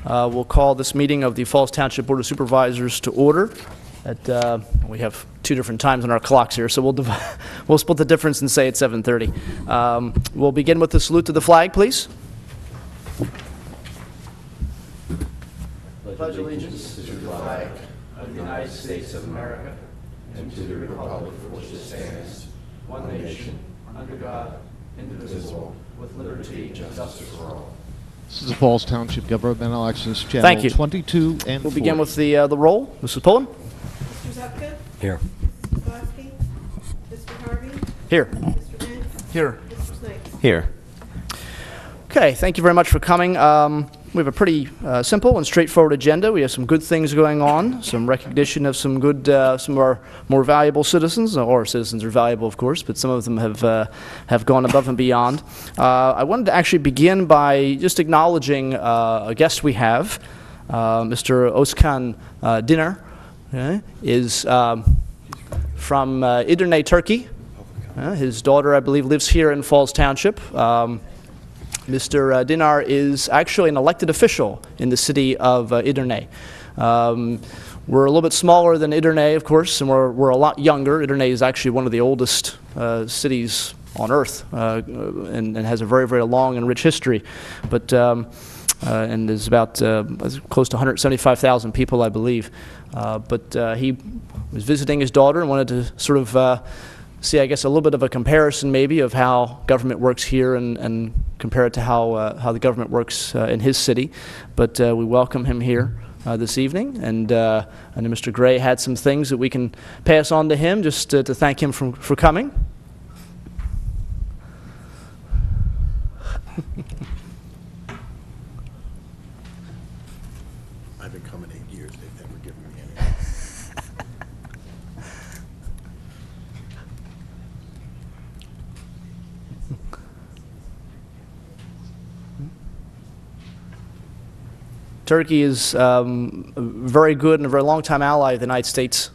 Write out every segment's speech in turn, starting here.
We'll call this meeting of the Falls Township Board of Supervisors to order. We have two different times on our clocks here, so we'll split the difference and say it's 7:30. We'll begin with the salute to the flag, please. Pledge allegiance to the flag of the United States of America and to the republic for which it stands, one nation, under God, indivisible, with liberty and justice for all. This is the Falls Township Governmental Access Channel. Thank you. 22 and We'll begin 40. with the roll. Mrs. Pullen? Mr. Zupka? Here. Mr. Glasky? Mr. Harvey? Here. Mr. Benz? Here. Mr. Snipes? Here. Okay, thank you very much for coming. We have a pretty simple and straightforward agenda. We have some good things going on, some recognition of some good, some of our more valuable citizens. Our citizens are valuable, of course, but some of them have gone above and beyond. I wanted to actually begin by just acknowledging a guest we have, Mr. Özkan Diner, is from Edirne, Turkey. His daughter, I believe, lives here in Falls Township. Mr. Dinar is actually an elected official in the city of Edirne. We're a little bit smaller than Edirne, of course, and we're a lot younger. Edirne is actually one of the oldest cities on earth and has a very, very long and rich history. But and there's about close to 175,000 people, I believe. But he was visiting his daughter and wanted to sort of see, I guess, a little bit of a comparison maybe of how government works here and compare it to how the government works in his city. But we welcome him here this evening, and I know Mr. Gray had some things that we can pass on to him just to thank him for coming. I've been coming 8 years. They've never given me anything. Turkey is a very good and a very long-time ally of the United States.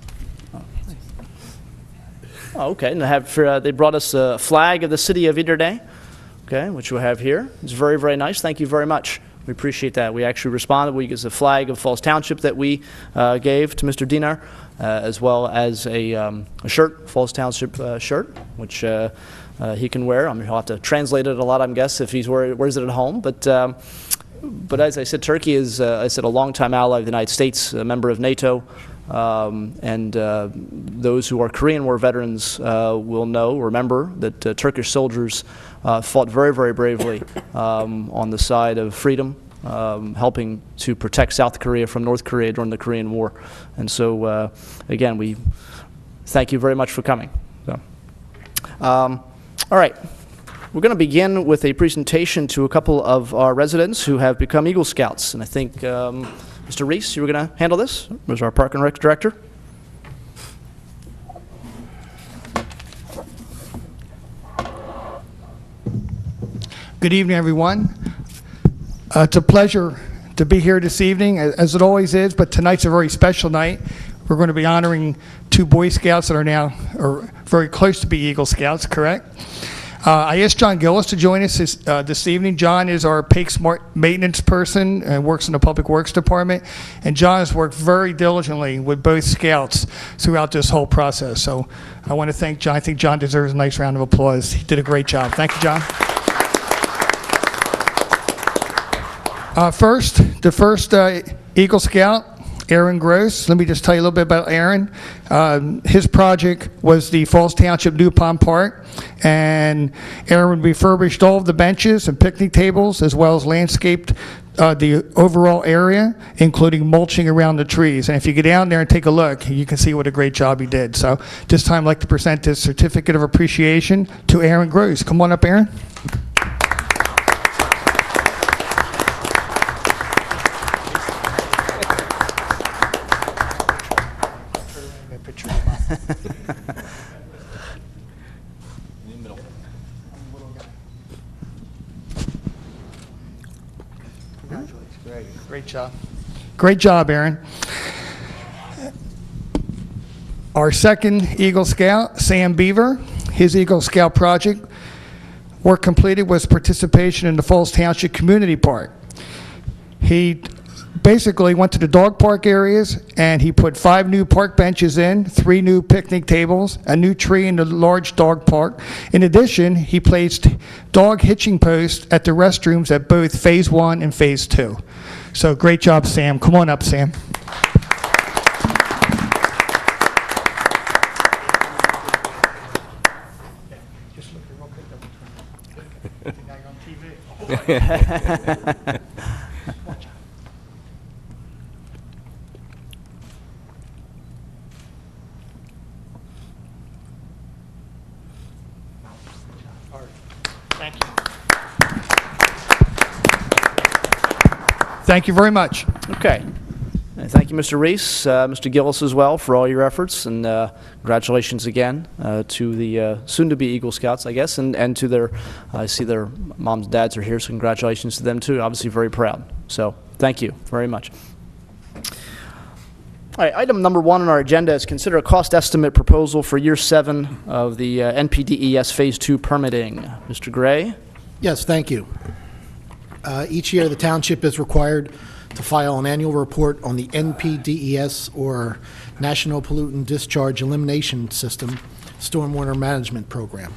Oh, okay. And they brought us a flag of the city of Edirne, okay, which we have here. It's very, very nice. Thank you very much. We appreciate that. We actually responded. We use a flag of Falls Township that we gave to Mr. Dinar, as well as a shirt, Falls Township shirt, which he can wear. I mean, he'll have to translate it a lot, I guess, if he wears it at home. But as I said, Turkey is, I said, a longtime ally of the United States, a member of NATO, and those who are Korean War veterans will remember that Turkish soldiers fought very, very bravely on the side of freedom, helping to protect South Korea from North Korea during the Korean War. And so, again, we thank you very much for coming. So, all right. We're going to begin with a presentation to a couple of our residents who have become Eagle Scouts. And I think, Mr. Reese, you were going to handle this as our Park and Rec Director. Good evening, everyone. It's a pleasure to be here this evening, as it always is, but tonight's a very special night. We're going to be honoring two Boy Scouts that are very close to be Eagle Scouts, correct? I asked John Gillis to join us this evening. John is our PAKE Smart maintenance person and works in the Public Works Department. And John has worked very diligently with both Scouts throughout this whole process. So I want to thank John. I think John deserves a nice round of applause. He did a great job. Thank you, John. The first Eagle Scout, Aaron Gross. Let me just tell you a little bit about Aaron. His project was the Falls Township New Pond Park, and Aaron refurbished all of the benches and picnic tables, as well as landscaped the overall area, including mulching around the trees. And if you get down there and take a look, you can see what a great job he did. So this time I'd like to present this certificate of appreciation to Aaron Gross. Come on up, Aaron. Congratulations. Great job. Great job, Aaron. Our second Eagle Scout, Sam Beaver, his Eagle Scout project work completed was participation in the Falls Township Community Park. He basically went to the dog park areas, and he put 5 new park benches in, 3 new picnic tables, a new tree in the large dog park. In addition, he placed dog hitching posts at the restrooms at both Phase 1 and Phase 2. So great job, Sam. Come on up, Sam. Thank you. Thank you very much. Okay. Thank you, Mr. Reese, Mr. Gillis as well, for all your efforts, and congratulations again to the soon-to-be Eagle Scouts, I guess, and to their, I see their moms and dads are here, so congratulations to them too. Obviously very proud. So thank you very much. All right, item number 1 on our agenda is consider a cost estimate proposal for year 7 of the NPDES Phase 2 permitting. Mr. Gray? Yes, thank you. Each year, the township is required to file an annual report on the NPDES, or National Pollutant Discharge Elimination System, Stormwater Management Program.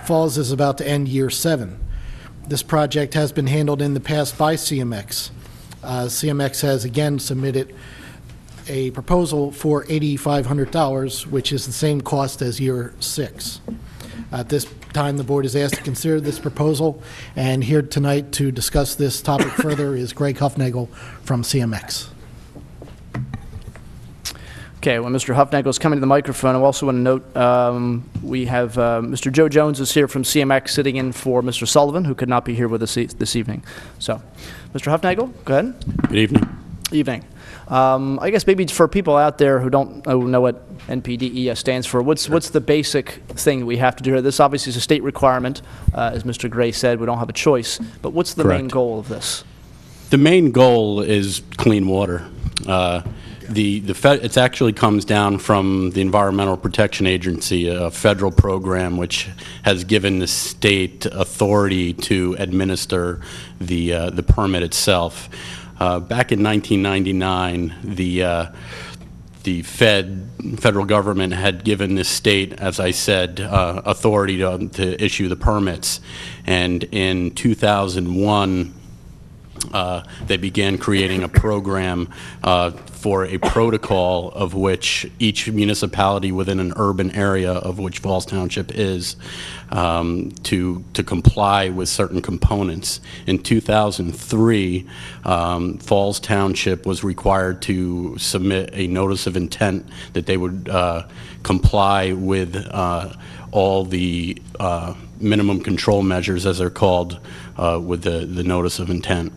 Falls is about to end year 7. This project has been handled in the past by CMX. CMX has again submitted a proposal for $8,500, which is the same cost as year 6. At this time, the board is asked to consider this proposal, and here tonight to discuss this topic further is Greg Huffnagel from CMX. Okay, when Mr. Huffnagel is coming to the microphone, I also want to note we have Mr. Joe Jones is here from CMX sitting in for Mr. Sullivan, who could not be here with us this evening. So, Mr. Huffnagel, go ahead. Good evening. Evening. I guess maybe for people out there who don't know what NPDES stands for, what's the basic thing we have to do here? This obviously is a state requirement. As Mr. Gray said, we don't have a choice. But what's the main Correct. goal of this? The main goal is clean water. It actually comes down from the Environmental Protection Agency, a federal program which has given the state authority to administer the permit itself. Back in 1999, the federal government had given the state, as I said, authority to issue the permits. And in 2001, they began creating a program for a protocol of which each municipality within an urban area, of which Falls Township is, to comply with certain components. In 2003, Falls Township was required to submit a notice of intent that they would comply with all the minimum control measures, as they're called, with the notice of intent.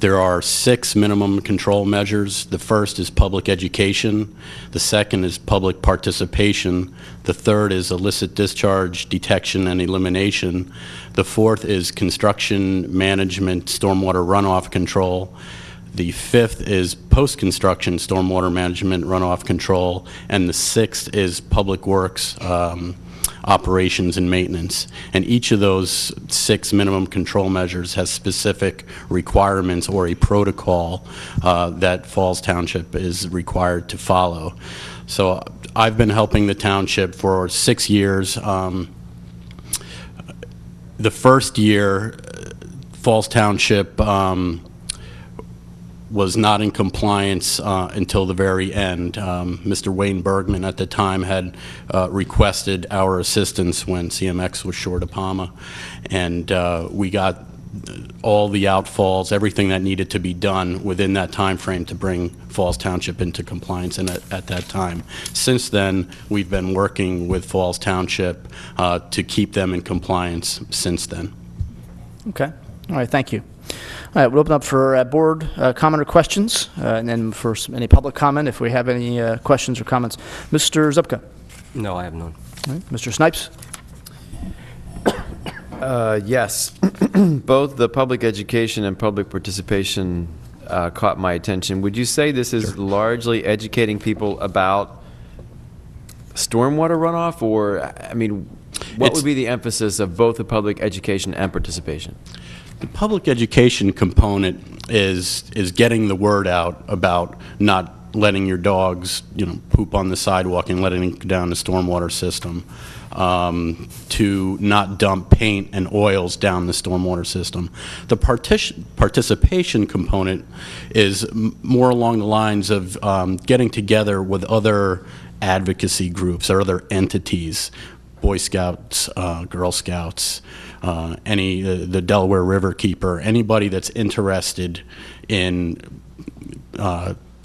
There are 6 minimum control measures. The first is public education. The second is public participation. The third is illicit discharge detection and elimination. The fourth is construction management, stormwater runoff control. The fifth is post-construction stormwater management, runoff control. And the sixth is public works, operations and maintenance. And each of those 6 minimum control measures has specific requirements or a protocol that Falls Township is required to follow. So I've been helping the township for 6 years. The first year, Falls Township was not in compliance until the very end. Mr. Wayne Bergman at the time had requested our assistance when CMX was short of PAMA, and we got all the outfalls, everything that needed to be done within that time frame to bring Falls Township into compliance at that time. Since then, we've been working with Falls Township to keep them in compliance since then. Okay. All right, thank you. All right, we'll open up for board comment or questions, and then for any public comment if we have any questions or comments. Mr. Zupka. No, I have none. All right. Mr. Snipes. Yes. Both the public education and public participation caught my attention. Would you say this is largely educating people about stormwater runoff, or, I mean, what would be the emphasis of both the public education and participation? The public education component is getting the word out about not letting your dogs, poop on the sidewalk and letting it go down the stormwater system, to not dump paint and oils down the stormwater system. The participation component is more along the lines of getting together with other advocacy groups or other entities, Boy Scouts, Girl Scouts, the Delaware River Keeper, anybody that's interested in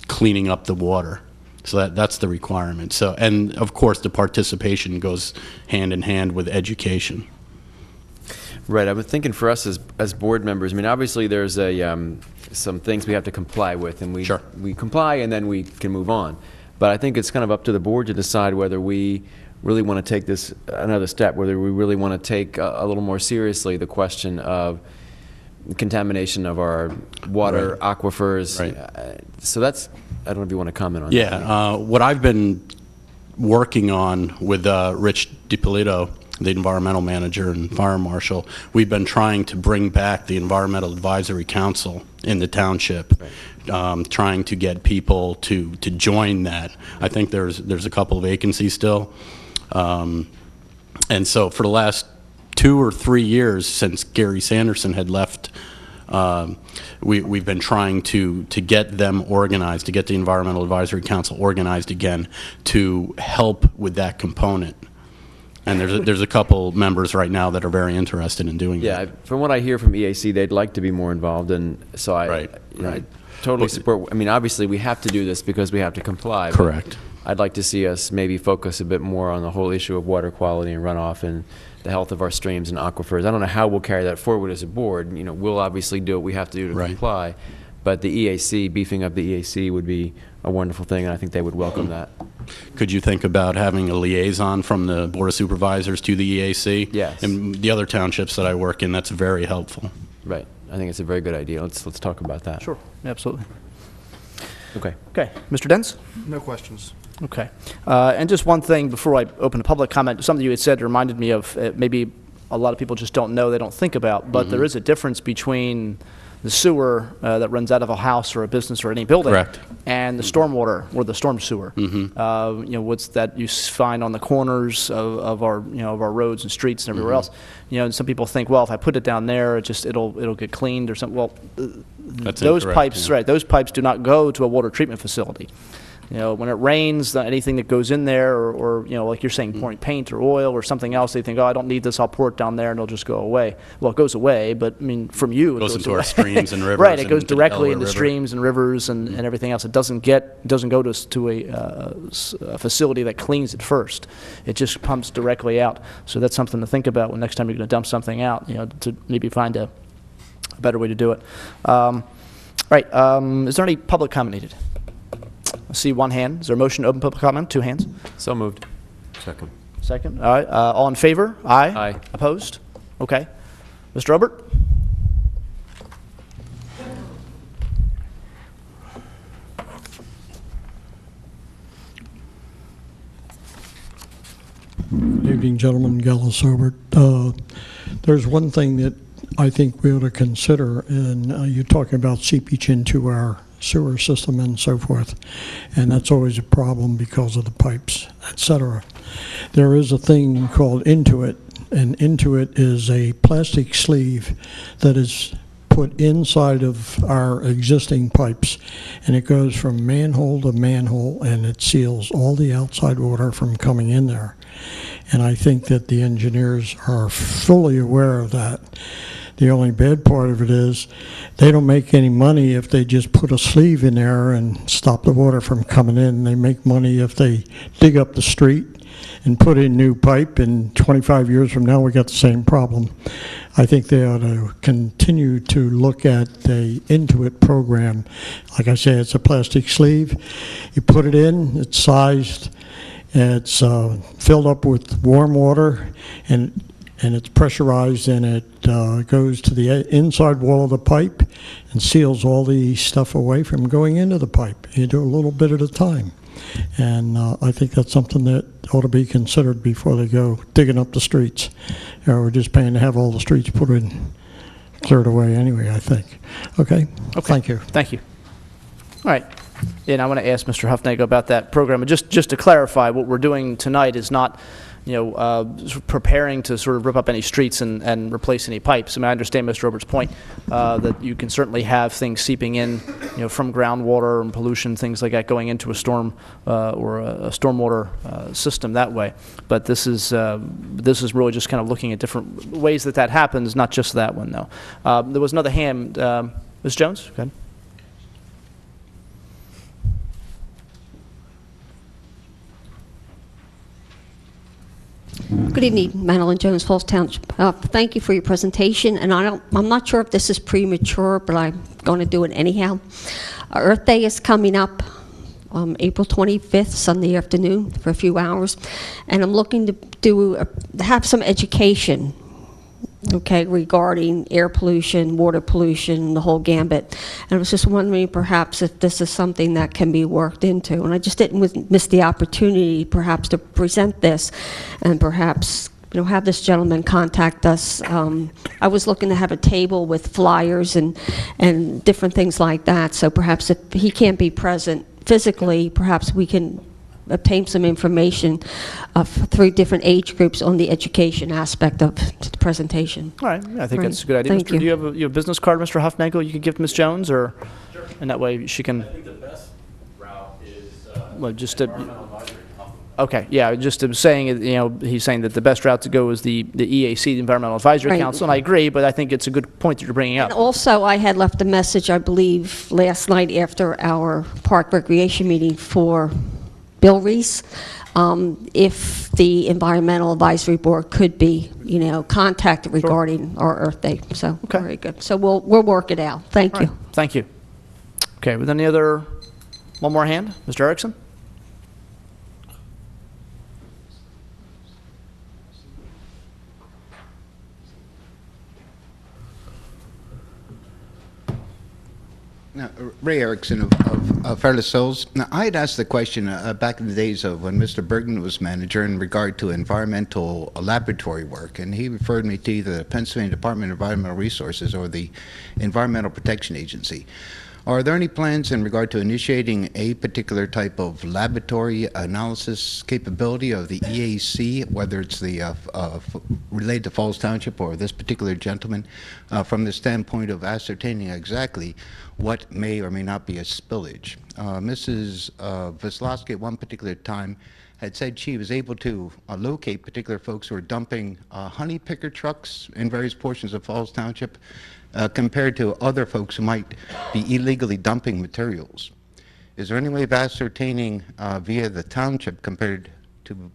cleaning up the water. So that's the requirement. So, and of course, the participation goes hand in hand with education. Right. I was thinking for us as board members, I mean, obviously there's some things we have to comply with, and we comply and then we can move on. But I think it's kind of up to the board to decide whether we really want to take this another step, whether we really want to take a little more seriously the question of contamination of our water, aquifers. Right. So that's, I don't know if you want to comment on that. Yeah, what I've been working on with Rich DiPolito, the environmental manager and fire marshal, we've been trying to bring back the Environmental Advisory Council in the township, trying to get people to join that. I think there's a couple of vacancies still. And so for the last 2 or 3 years since Gary Sanderson had left, we've been trying to get them organized, to get the Environmental Advisory Council organized again to help with that component. And there's a couple members right now that are very interested in doing that. Yeah, from what I hear from EAC, they'd like to be more involved, and so I totally support. I mean, obviously we have to do this because we have to comply. Correct. I'd like to see us maybe focus a bit more on the whole issue of water quality and runoff and the health of our streams and aquifers. I don't know how we'll carry that forward as a board. We'll obviously do what we have to do to comply, but the EAC, beefing up the EAC would be a wonderful thing, and I think they would welcome that. Could you think about having a liaison from the Board of Supervisors to the EAC? Yes. And the other townships that I work in, that's very helpful. Right. I think it's a very good idea. Let's talk about that. Sure, absolutely. Okay. Okay, Mr. Dens? No questions. Okay. And just one thing before I open a public comment, something you had said reminded me of maybe a lot of people just don't know, they don't think about, but there is a difference between the sewer that runs out of a house or a business or any building, Correct, and the stormwater or the storm sewer. What's that you find on the corners of our of our roads and streets and everywhere else. And some people think, well, if I put it down there, it'll get cleaned or something. Well, That's those incorrect, pipes, yeah. right? Those pipes do not go to a water treatment facility. When it rains, anything that goes in there, or like you're saying, pouring paint or oil or something else, they think, oh, I don't need this, I'll pour it down there and it'll just go away. Well, it goes away, but I mean, from you, It goes into away. our streams and rivers. Right, it goes into the directly Delaware into River. streams and rivers and everything else. It doesn't go to a facility that cleans it first. It just pumps directly out. So that's something to think about when next time you're going to dump something out. To maybe find a better way to do it. Right. Is there any public comment needed? I see one hand. Is there a motion to open public comment? 2 hands. So moved. Second. Second. All right. All in favor? Aye. Aye. Opposed? Okay. Mr. Obert? Good evening, gentlemen. Gallus Obert. There's one thing that I think we ought to consider, and you're talking about seepage into our sewer system and so forth, and that's always a problem because of the pipes, etc. There is a thing called Intuit, and Intuit is a plastic sleeve that is put inside of our existing pipes, and it goes from manhole to manhole, and it seals all the outside water from coming in there. And I think that the engineers are fully aware of that. The only bad part of it is they don't make any money if they just put a sleeve in there and stop the water from coming in. They make money if they dig up the street and put in new pipe, and 25 years from now we got the same problem. I think they ought to continue to look at the Intuit program. Like I say, it's a plastic sleeve. You put it in, it's sized, it's filled up with warm water, and it's pressurized, and it goes to the inside wall of the pipe and seals all the stuff away from going into the pipe. You do a little bit at a time. And I think that's something that ought to be considered before they go digging up the streets, or just paying to have all the streets put in cleared away anyway, I think. Okay? Thank you. Thank you. All right. And I want to ask Mr. Huffnagle about that program. And just to clarify, what we're doing tonight is not, preparing to sort of rip up any streets and replace any pipes. I mean, I understand Mr. Roberts' point that you can certainly have things seeping in, from groundwater and pollution, things like that, going into a storm or a stormwater system that way. But this is really just kind of looking at different ways that happens, not just that one, though. There was another hand. Ms. Jones, go ahead. Good evening, Madeline Jones, Falls Township. Thank you for your presentation, and I'm not sure if this is premature, but I'm going to do it anyhow. Earth Day is coming up April 25th, Sunday afternoon, for a few hours, and I'm looking to have some education, okay, regarding air pollution, water pollution, the whole gambit. And I was just wondering perhaps if this is something that can be worked into. And I just didn't miss the opportunity perhaps to present this and perhaps have this gentleman contact us. I was looking to have a table with flyers and different things like that. So perhaps if he can't be present physically, perhaps we can obtain some information of 3 different age groups on the education aspect of the presentation. All right, yeah, I think Right. that's a good idea. Thank Do you have a business card, Mr. Huffnagle, you could give to Ms. Jones, or? Sure. And that way she can. I think the best route is okay, yeah, just saying, he's saying that the best route to go is the EAC, the Environmental Advisory Right. Council, and I agree, but I think it's a good point that you're bringing up. And also, I had left a message, I believe, last night after our park recreation meeting for Bill Reese, if the Environmental Advisory Board could be, contacted regarding our Earth Day. So, Okay. very good. So we'll work it out. Thank All you. right, thank you. Okay, with any other, one more hand? Mr. Erickson? Now, Ray Erickson of Fairless Hills. Now, I had asked the question back in the days of when Mr. Bergman was manager in regard to environmental laboratory work, and he referred me to either the Pennsylvania Department of Environmental Resources or the Environmental Protection Agency. Are there any plans in regard to initiating a particular type of laboratory analysis capability of the EAC, whether it's the related to Falls Township or this particular gentleman, from the standpoint of ascertaining exactly what may or may not be a spillage? Mrs. Veslowski at one particular time had said she was able to locate particular folks who are dumping honey picker trucks in various portions of Falls Township, compared to other folks who might be illegally dumping materials. Is there any way of ascertaining via the township compared to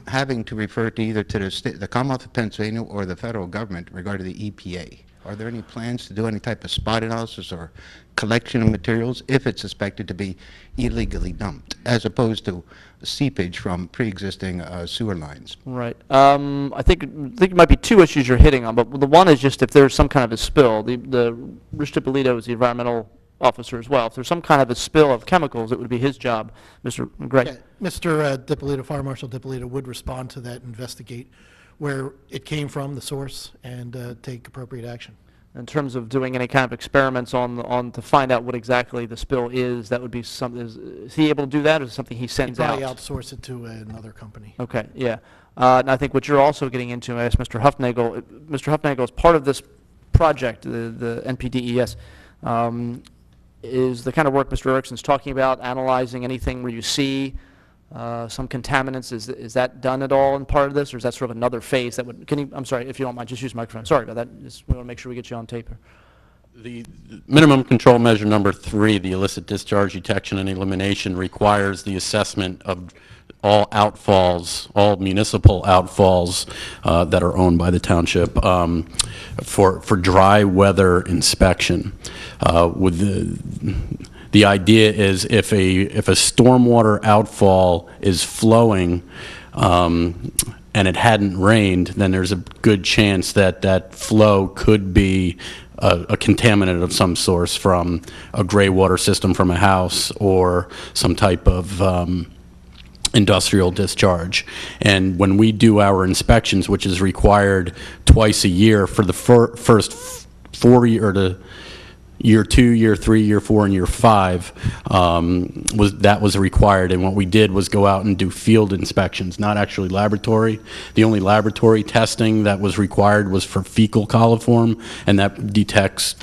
having to refer to either to the Commonwealth of Pennsylvania or the federal government regarding the EPA? Are there any plans to do any type of spot analysis or collection of materials if it's suspected to be illegally dumped, as opposed to seepage from pre-existing sewer lines? Right. I think it might be 2 issues you're hitting on, but the one is just if there's some kind of a spill. The Rich Dippolito is the environmental officer as well. If there's some kind of a spill of chemicals, it would be his job. Mr. Gray. Yeah, Mr. Dippolito, Fire Marshal Dippolito would respond to that, investigate where it came from, the source, and take appropriate action. In terms of doing any kind of experiments on to find out what exactly the spill is, that would be something. Is he able to do that, or is it something he sends out? Probably outsource it to another company. Okay, yeah. And I think what you're also getting into, I asked Mr. Huffnagle. Mr. Huffnagle, is part of this project, the NPDES, is the kind of work Mr. Erickson's talking about, analyzing anything where you see some contaminants. Is that done at all in part of this, or is that sort of another phase that would, I'm sorry, if you don't mind, just use the microphone. Sorry about that. We want to make sure we get you on tape here. The minimum control measure number 3, the illicit discharge detection and elimination, requires the assessment of all outfalls, all municipal outfalls that are owned by the township for dry weather inspection. With the idea is if a stormwater outfall is flowing and it hadn't rained, then there's a good chance that that flow could be a contaminant of some source from a gray water system from a house or some type of industrial discharge. And when we do our inspections, which is required twice a year for the first or the year 2, year 3, year 4, and year 5 was required. And what we did was go out and do field inspections, not actually laboratory. The only laboratory testing that was required was for fecal coliform, and that detects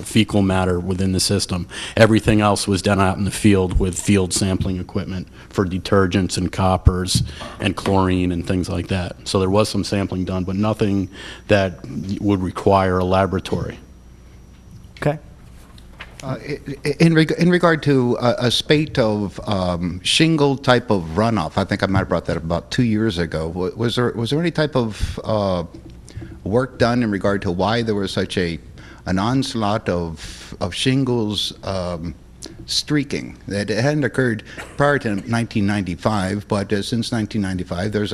fecal matter within the system. Everything else was done out in the field with field sampling equipment for detergents and coppers and chlorine and things like that. So there was some sampling done, but nothing that would require a laboratory. Okay. In regard to a spate of shingle type of runoff, I think I might have brought that up about 2 years ago. Was there any type of work done in regard to why there was such an onslaught of shingles streaking? That it hadn't occurred prior to 1995, but since 1995, there's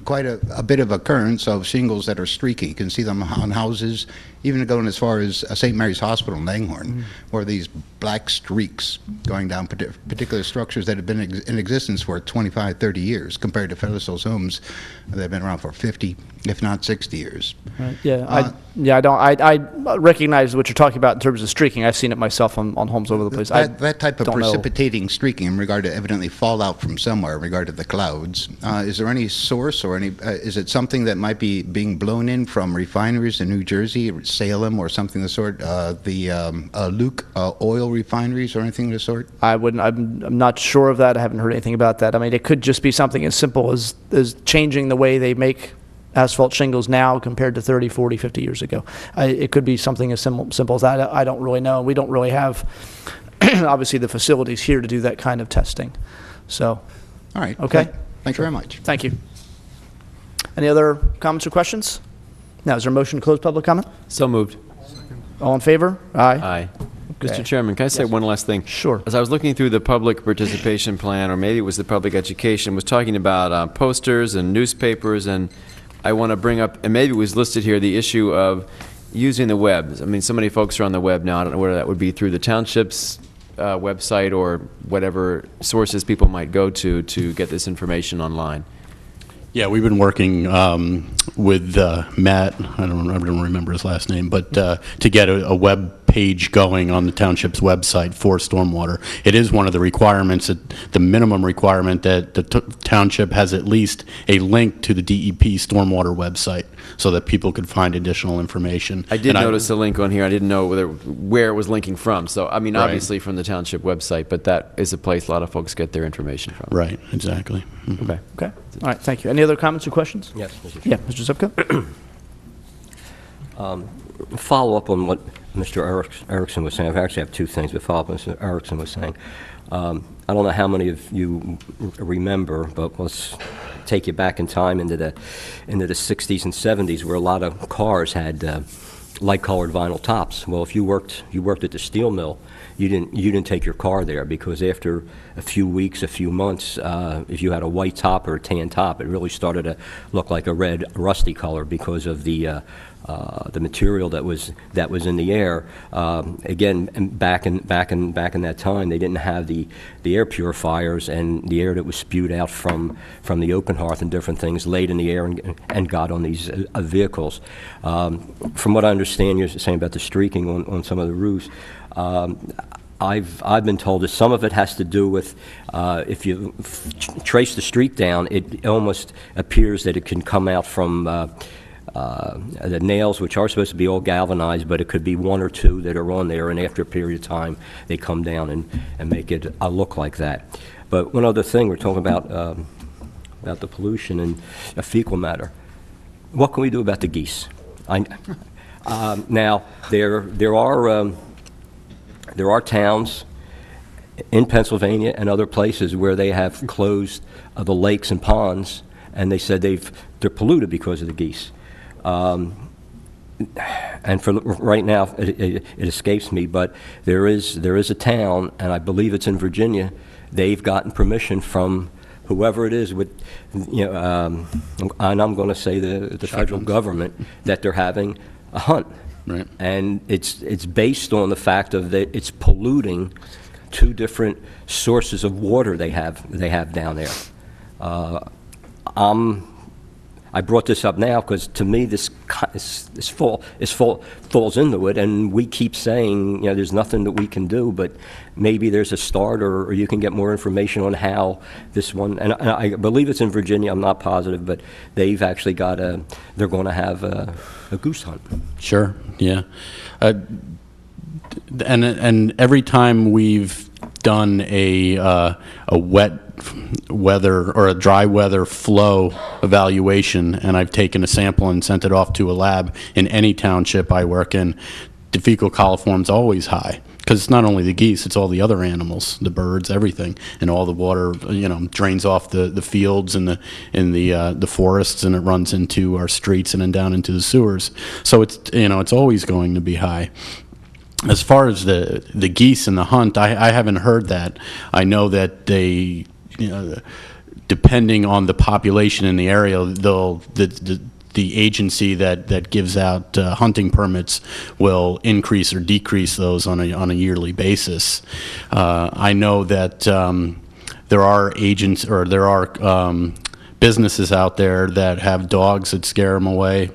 quite a bit of occurrence of shingles that are streaky. You can see them on houses, even going as far as St. Mary's Hospital in Langhorne, where these black streaks going down particular structures that have been in existence for 25, 30 years, compared to Federalist Hills homes that have been around for 50, if not 60 years. Right. I recognize what you're talking about in terms of streaking. I've seen it myself on homes over the place. That type of don't know. precipitating streaking in regard to evidently fallout from somewhere in regard to the clouds. Is there any source or any, is it something that might be being blown in from refineries in New Jersey, Salem, or something of the sort, the Luke oil refineries or anything of the sort? I'm not sure of that. I haven't heard anything about that. I mean, it could just be something as simple as changing the way they make asphalt shingles now compared to 30, 40, 50 years ago. It could be something as simple as that. I don't really know. We don't really have, obviously, the facilities here to do that kind of testing. So, all right. Okay. Thank you very much. Thank you. Any other comments or questions? Now, is there a motion to close public comment? So moved. All in favor? Aye. Aye. Okay. Mr. Chairman, can I say one last thing? Sure. As I was looking through the public participation plan, or maybe it was the public education, was talking about posters and newspapers, and I want to bring up, and maybe it was listed here, the issue of using the web. I mean, so many folks are on the web now. I don't know whether that would be through the township's website or whatever sources people might go to get this information online. Yeah, we've been working with Matt, I don't remember his last name, but to get a web page going on the township's website for stormwater. It is one of the requirements, the minimum requirement, that the township has at least a link to the DEP stormwater website so that people could find additional information. I did notice a link on here. I didn't know where it was linking from. So, I mean, obviously from the township website, but that is a place a lot of folks get their information from. Right, exactly. Mm-hmm. Okay. Okay. All right, thank you. Any other comments or questions? Yes, Mr. Chairman. Yeah, Mr. Zupka? Follow up on what Mr. Erickson was saying. I actually have two things, but follow up on what Mr. Erickson was saying. I don't know how many of you remember, but let's take you back in time into the 60s and 70s, where a lot of cars had light-colored vinyl tops. Well, if you worked at the steel mill, you didn't take your car there, because after a few weeks, a few months, if you had a white top or a tan top, it really started to look like a red, rusty color because of the material that was in the air. Again, back in that time, they didn't have the air purifiers, and the air that was spewed out from the open hearth and different things laid in the air and got on these vehicles. From what I understand, you're saying about the streaking on some of the roofs. I've been told that some of it has to do with if you trace the streak down, it almost appears that it can come out from the nails, which are supposed to be all galvanized, but it could be one or two that are on there, and after a period of time, they come down and make it look like that. But one other thing, we're talking about the pollution and fecal matter. What can we do about the geese? Now, there are towns in Pennsylvania and other places where they have closed the lakes and ponds, and they said they're polluted because of the geese. And for right now, it escapes me, but there is a town, and I believe it's in Virginia. They've gotten permission from whoever it is, with, and I'm going to say the federal government, that they're having a hunt. Right. And it's based on the fact of that it's polluting two different sources of water they have down there. I brought this up now because to me this falls into it, and we keep saying, you know, there's nothing that we can do, but maybe there's a start, or you can get more information on how this one, and I believe it's in Virginia, I'm not positive, but they've actually got they're going to have a goose hunt. Sure, yeah. And every time we've done a wet weather or a dry weather flow evaluation, and I've taken a sample and sent it off to a lab in any township I work in, the fecal coliform's always high. Because it's not only the geese, it's all the other animals, the birds, everything, and all the water, you know, drains off the fields and the forests, and it runs into our streets and then down into the sewers. So it's, you know, it's always going to be high. As far as the geese and the hunt, I haven't heard that. I know that they, you know, depending on the population in the area, the agency that gives out hunting permits will increase or decrease those on a yearly basis. I know that there are agents, or there are businesses out there that have dogs that scare them away.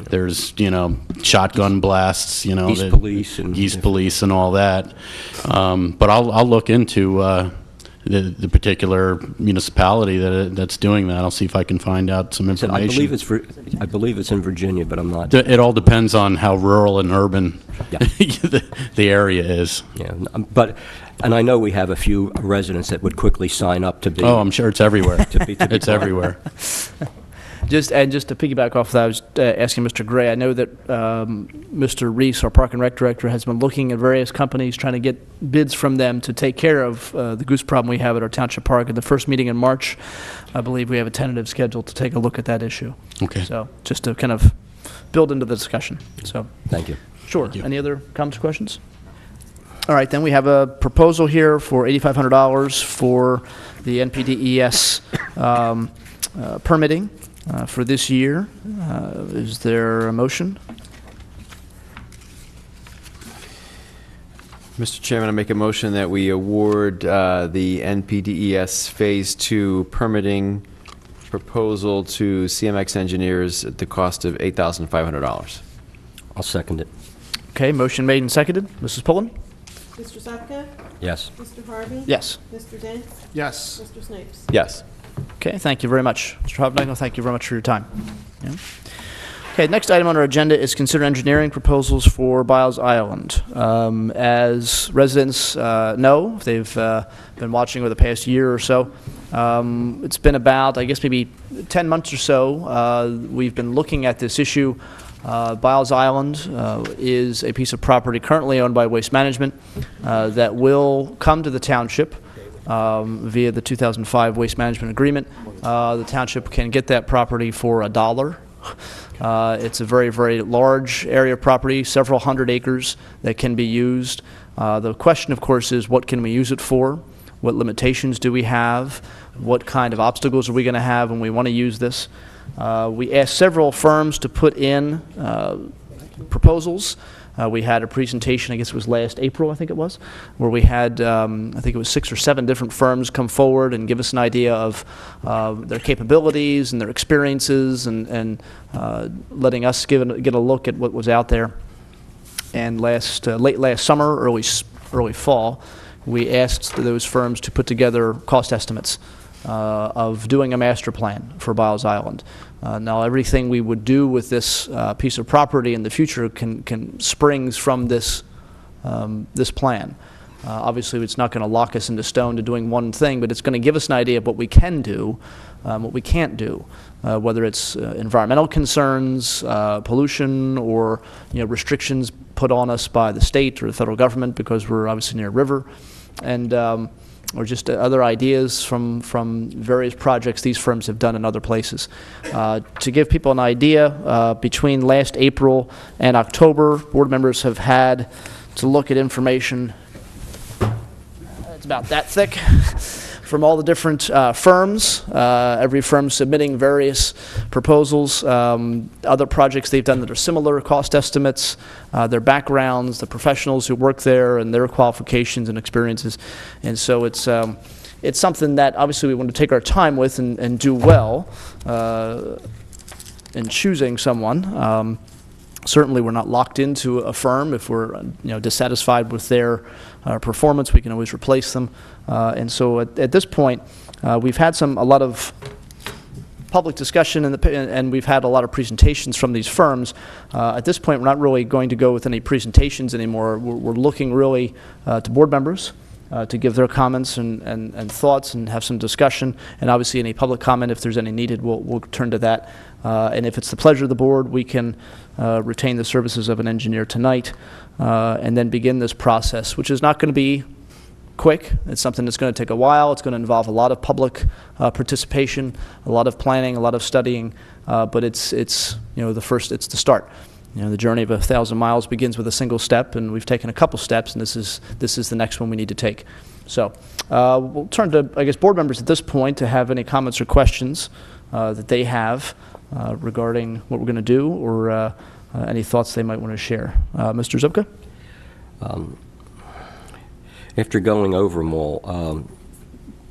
There's, you know, shotgun blasts, you know, geese police and all that. But I'll look into the particular municipality that's doing that. I'll see if I can find out some information. I believe it's in Virginia, but I'm not. It all depends on how rural and urban the area is. Yeah, and I know we have a few residents that would quickly sign up to be. Oh, I'm sure it's everywhere. It's part. everywhere. Just to piggyback off that, I was asking Mr. Gray. I know that Mr. Reese, our Park and Rec Director, has been looking at various companies, trying to get bids from them to take care of the goose problem we have at our Township Park. At the first meeting in March, I believe we have a tentative schedule to take a look at that issue. Okay. So just to kind of build into the discussion. So thank you. Sure. Any other comments or questions? All right, then we have a proposal here for $8,500 for the NPDES permitting for this year. Is there a motion? Mr. Chairman, I make a motion that we award the NPDES Phase 2 permitting proposal to CMX Engineers at the cost of $8,500. I'll second it. Okay, motion made and seconded. Mrs. Pullen? Mr. Zupka? Yes. Mr. Harvey? Yes. Mr. Dent? Yes. Mr. Snipes? Yes. Okay, thank you very much. Mr. Hobnagle, thank you very much for your time. Yeah. Okay, next item on our agenda is consider engineering proposals for Biles Island. As residents know, if they've been watching over the past year or so, it's been about, I guess, maybe 10 months or so, we've been looking at this issue. Biles Island is a piece of property currently owned by Waste Management that will come to the township via the 2005 Waste Management Agreement. The township can get that property for $1. It's a very, very large area of property, several hundred acres that can be used. The question, of course, is what can we use it for? What limitations do we have? What kind of obstacles are we going to have when we want to use this? We asked several firms to put in proposals. We had a presentation, I guess it was last April, I think it was, where we had, I think it was 6 or 7 different firms come forward and give us an idea of their capabilities and their experiences, and letting us get a look at what was out there. And late last summer, early fall, we asked those firms to put together cost estimates of doing a master plan for Biles Island. Now, everything we would do with this piece of property in the future springs from this this plan. Obviously, it's not going to lock us into stone to doing one thing, but it's going to give us an idea of what we can do, what we can't do, whether it's environmental concerns, pollution, or restrictions put on us by the state or the federal government because we're obviously near a river, and or just other ideas from various projects these firms have done in other places. To give people an idea, between last April and October, board members have had to look at information. It's about that thick from all the different firms, every firm submitting various proposals, other projects they've done that are similar, cost estimates, their backgrounds, the professionals who work there, and their qualifications and experiences. And so it's something that obviously we want to take our time with and do well. in choosing someone. Certainly, we're not locked into a firm. If we're dissatisfied with their performance, we can always replace them. And so at this point, we've had a lot of public discussion and we've had a lot of presentations from these firms. At this point, we're not really going to go with any presentations anymore. We're looking really to board members to give their comments and thoughts and have some discussion. And obviously, any public comment, if there's any needed, we'll turn to that. And if it's the pleasure of the board, we can retain the services of an engineer tonight and then begin this process, which is not going to be quick. It's something that's going to take a while. It's going to involve a lot of public participation, a lot of planning, a lot of studying, but it's the start. The journey of 1,000 miles begins with a single step, and we've taken a couple steps, and this is the next one we need to take. So we'll turn to, I guess, board members at this point to have any comments or questions that they have regarding what we're going to do, or any thoughts they might want to share. Mr. Zupka? After going over them all,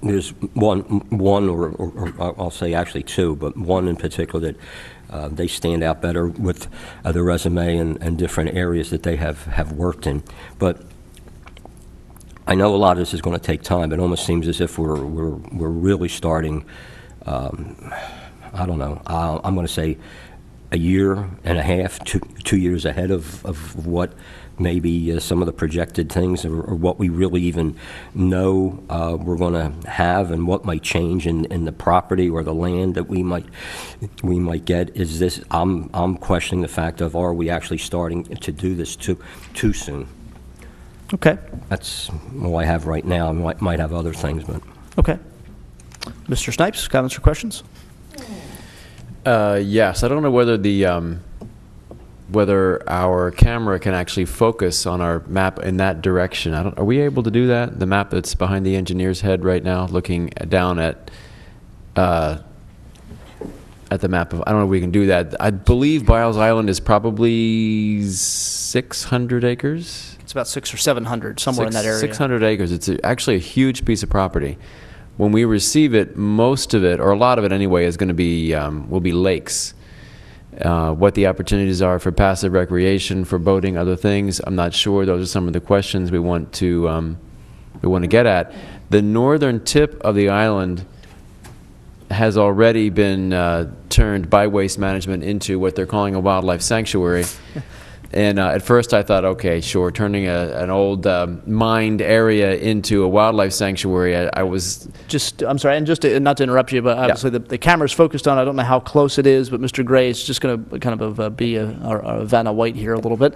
there's one or I'll say actually two, but one in particular that they stand out better with the resume and different areas that they have worked in. But I know a lot of this is going to take time. It almost seems as if we're really starting, I don't know, I'm going to say a year and a half, 2 years ahead of what maybe some of the projected things or what we really even know we're going to have, and what might change in the property or the land that we might get. Is this, I'm questioning the fact of, are we actually starting to do this too soon? Okay. That's all I have right now. I might have other things, but. Okay. Mr. Snipes, comments or questions? Yes, I don't know whether whether our camera can actually focus on our map in that direction. Are we able to do that? The map that's behind the engineer's head right now, looking down at the map of, I don't know if we can do that. I believe Biles Island is probably 600 acres. It's about 600 or 700, somewhere in that area. 600 acres. It's actually a huge piece of property. When we receive it, most of it, or a lot of it anyway, is going to be will be lakes. What the opportunities are for passive recreation, for boating, other things, I'm not sure. Those are some of the questions we want to get at. The northern tip of the island has already been turned by Waste Management into what they're calling a wildlife sanctuary. And at first I thought, okay, sure, turning an old mined area into a wildlife sanctuary, I was... I'm sorry, and not to interrupt you, but obviously the camera's focused on, I don't know how close it is, but Mr. Gray is just going to kind of be a Vanna White here a little bit,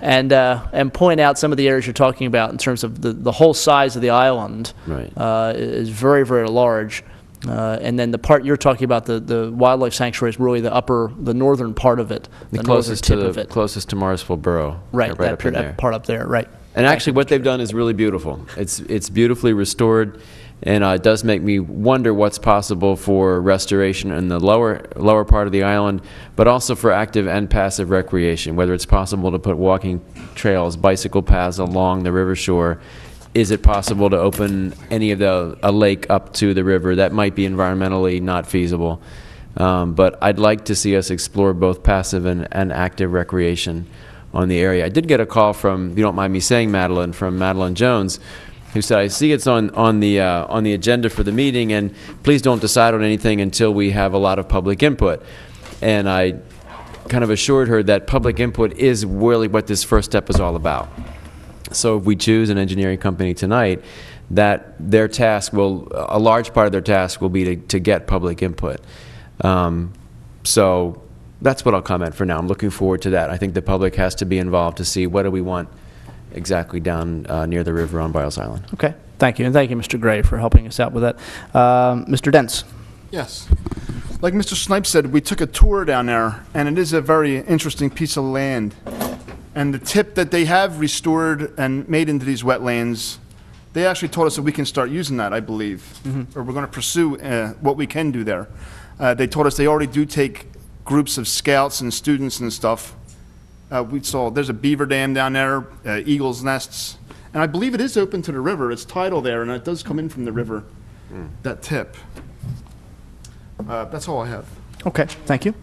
and point out some of the areas you're talking about in terms of the whole size of the island. Right. Is very, very large. And then the part you're talking about, the wildlife sanctuary, is really the northern part of it, the closest northern tip of it. Closest to Marsville Borough. Right, right up in there. that part up there, right. And actually what they've done is really beautiful. It's beautifully restored, and it does make me wonder what's possible for restoration in the lower part of the island, but also for active and passive recreation, whether it's possible to put walking trails, bicycle paths along the river shore. Is it possible to open any of a lake up to the river? That might be environmentally not feasible. But I'd like to see us explore both passive and active recreation on the area. I did get a call from, if you don't mind me saying, Madeline, from Madeline Jones, who said, I see it's on the agenda for the meeting, and please don't decide on anything until we have a lot of public input. And I kind of assured her that public input is really what this first step is all about. So if we choose an engineering company tonight, that a large part of their task will be to get public input. So that's what I'll comment for now. I'm looking forward to that. I think the public has to be involved to see what do we want exactly down near the river on Biles Island. Okay, thank you. And thank you, Mr. Gray, for helping us out with that. Mr. Dents. Yes. Like Mr. Snipes said, we took a tour down there, and it is a very interesting piece of land. And the tip that they have restored and made into these wetlands, they actually told us that we can start using that, I believe. Or we're going to pursue what we can do there. They told us they already do take groups of scouts and students and stuff. We saw there's a beaver dam down there, eagles' nests. And I believe it is open to the river. It's tidal there, and it does come in from the river, that tip. That's all I have. Okay, thank you.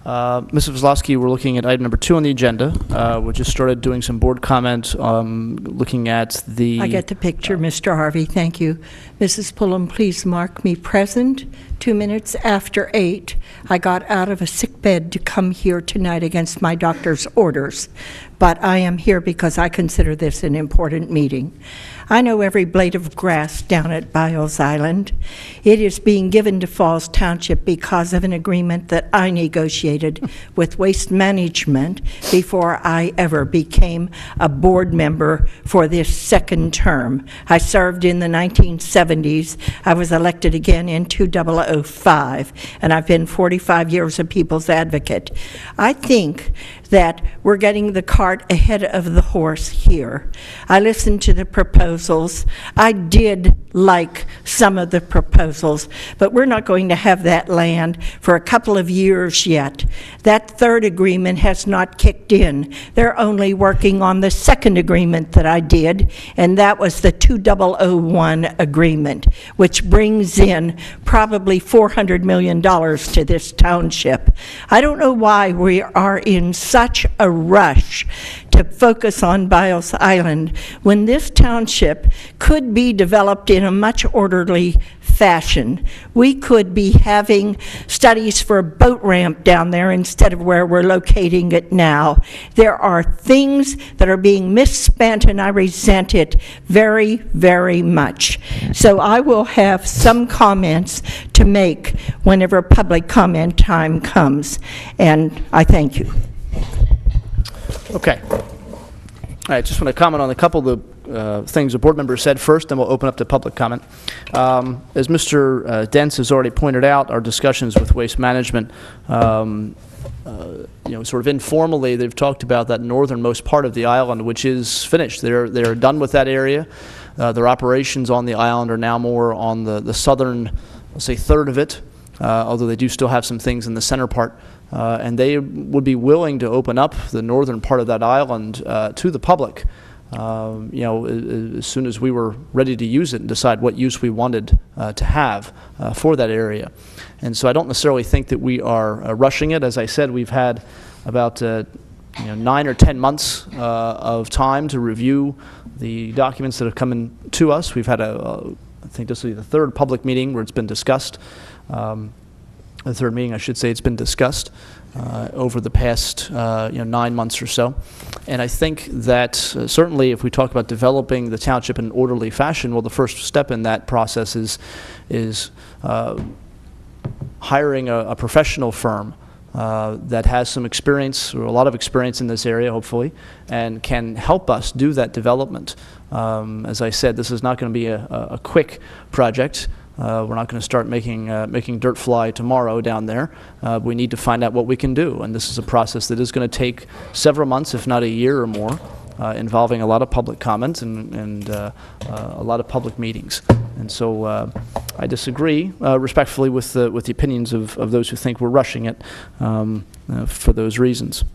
Mrs. Kozlowski, we're looking at item number 2 on the agenda. We just started doing some board comment, looking at the... I get the picture, Mr. Harvey, thank you. Mrs. Pullum, please mark me present. 2 minutes after 8, I got out of a sick bed to come here tonight against my doctor's orders, but I am here because I consider this an important meeting. I know every blade of grass down at Biles Island. It is being given to Falls Township because of an agreement that I negotiated with Waste Management before I ever became a board member for this second term. I served in the 1970s. I was elected again in 2005, and I've been 45 years a people's advocate. I think that we're getting the cart ahead of the horse here. I listened to the proposals. I did like some of the proposals, but we're not going to have that land for a couple of years yet. That third agreement has not kicked in. They're only working on the second agreement that I did, and that was the 2001 agreement, which brings in probably $400 million to this township. I don't know why we are in such a rush to focus on Biles Island when this township could be developed in a much orderly fashion. We could be having studies for a boat ramp down there instead of where we're locating it now. There are things that are being misspent, and I resent it very, very much. So I will have some comments to make whenever public comment time comes, and I thank you. Okay. All right, just want to comment on a couple of the things the board members said first, then we'll open up to public comment. As Mr. Dents has already pointed out, our discussions with Waste Management, sort of informally, they've talked about that northernmost part of the island, which is finished. They're done with that area. Their operations on the island are now more on the southern, let's say, third of it, although they do still have some things in the center part. And they would be willing to open up the northern part of that island to the public, as soon as we were ready to use it and decide what use we wanted to have for that area. And so I don't necessarily think that we are rushing it. As I said, we've had about 9 or 10 months of time to review the documents that have come in to us. We've had I think this will be the third public meeting where it's been discussed. The third meeting, I should say, it's been discussed over the past 9 months or so. And I think that certainly if we talk about developing the township in an orderly fashion, well, the first step in that process is hiring a professional firm that has some experience, or a lot of experience in this area, hopefully, and can help us do that development. As I said, this is not going to be a quick project. We're not going to start making dirt fly tomorrow down there. We need to find out what we can do, and this is a process that is going to take several months, if not a year or more, involving a lot of public comments and a lot of public meetings. And so I disagree respectfully with the opinions of those who think we're rushing it for those reasons.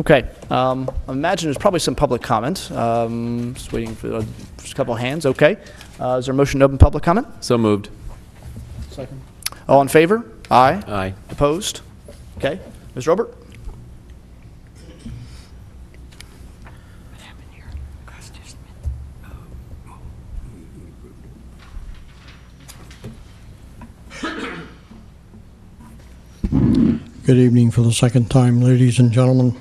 Okay, I imagine there's probably some public comment. Just waiting for just a couple of hands. Okay. Is there a motion to open public comment? So moved. Second. All in favor? Aye. Aye. Opposed? Okay. Ms. Robert? Good evening for the second time, ladies and gentlemen.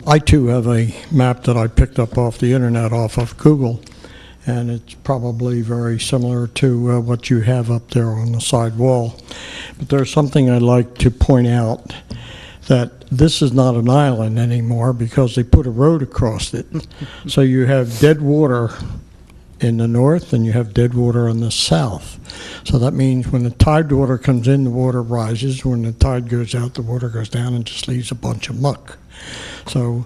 I too have a map that I picked up off the internet, off of Google, and it's probably very similar to what you have up there on the side wall. But there's something I'd like to point out, that this is not an island anymore because they put a road across it. So you have dead water in the north and you have dead water in the south. So that means when the tide water comes in, the water rises. When the tide goes out, the water goes down and just leaves a bunch of muck. So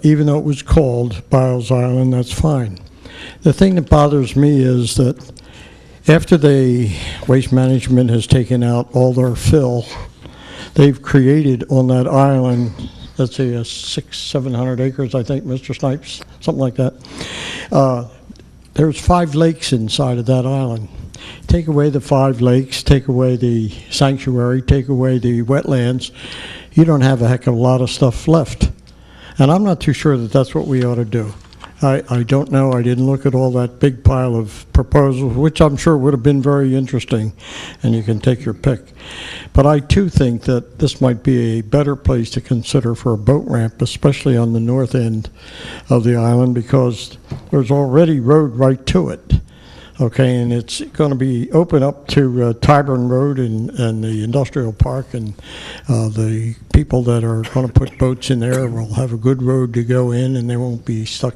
even though it was called Biles Island, that's fine. The thing that bothers me is that after Waste Management has taken out all their fill, they've created on that island, let's say 600-700 acres, I think, Mr. Snipes, something like that. There's 5 lakes inside of that island. take away the 5 lakes, take away the sanctuary, take away the wetlands, you don't have a heck of a lot of stuff left. And I'm not too sure that that's what we ought to do. I don't know. I didn't look at all that big pile of proposals, which I'm sure would have been very interesting, and you can take your pick. But I, too, think that this might be a better place to consider for a boat ramp, especially on the north end of the island, because there's already road right to it. Okay, and it's going to be open up to Tyburn Road and the industrial park, and the people that are going to put boats in there will have a good road to go in, and they won't be stuck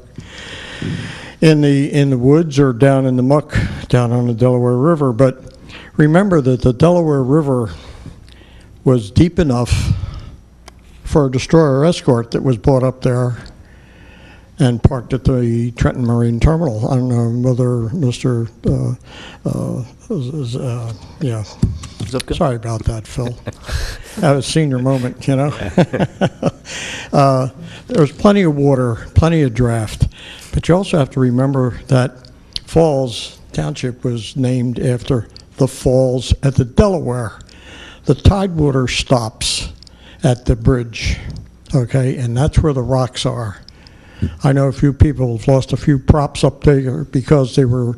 in the woods or down in the muck down on the Delaware River. But remember that the Delaware River was deep enough for a destroyer escort that was brought up there and parked at the Trenton Marine Terminal. I don't know whether Mr. Sorry about that, Phil. That was a senior moment, you know. There's plenty of water, plenty of draft, but you also have to remember that Falls Township was named after the falls at the Delaware. The tidewater stops at the bridge, okay, and that's where the rocks are. I know a few people have lost a few props up there because they were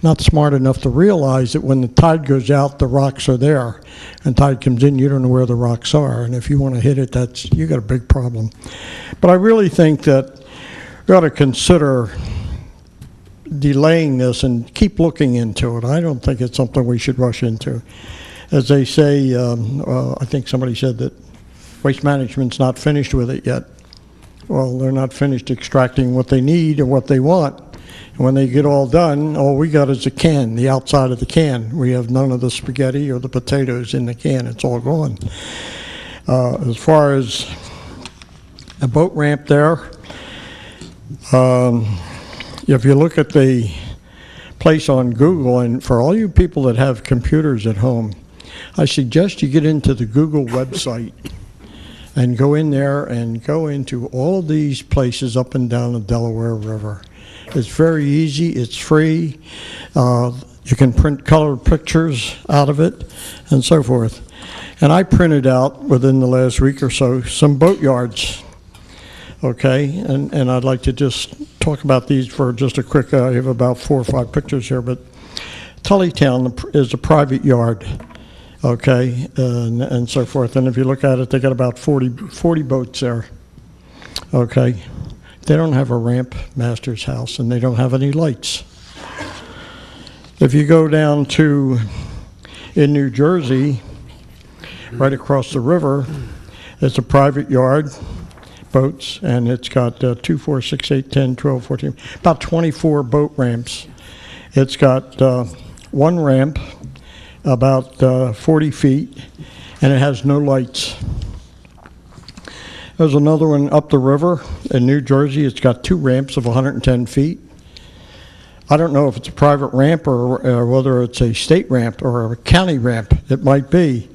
not smart enough to realize that when the tide goes out, the rocks are there. And tide comes in, you don't know where the rocks are. And if you want to hit it, you got a big problem. But I really think that we ought to consider delaying this and keep looking into it. I don't think it's something we should rush into. As they say, I think somebody said that Waste Management's not finished with it yet. Well, they're not finished extracting what they need and what they want. And when they get all done, all we got is a can, the outside of the can. We have none of the spaghetti or the potatoes in the can. It's all gone. As far as a boat ramp there, if you look at the place on Google, and for all you people that have computers at home, I suggest you get into the Google website and go in there and go into all of these places up and down the Delaware River. It's very easy, it's free, you can print colored pictures out of it, and so forth. And I printed out, within the last week or so, some boat yards, okay? And I'd like to just talk about these for just a quick, I have about 4 or 5 pictures here, but Tullytown is a private yard. Okay, and so forth. And if you look at it, they got about 40 boats there. Okay, they don't have a ramp, master's house, and they don't have any lights. If you go down to, in New Jersey, right across the river, it's a private yard, boats, and it's got 2, 4, 6, 8, 10, 12, 14, about 24 boat ramps. It's got 1 ramp, about 40 feet, and it has no lights. There's another one up the river in New Jersey. It's got 2 ramps of 110 feet. I don't know if it's a private ramp or whether it's a state ramp or a county ramp. It might be,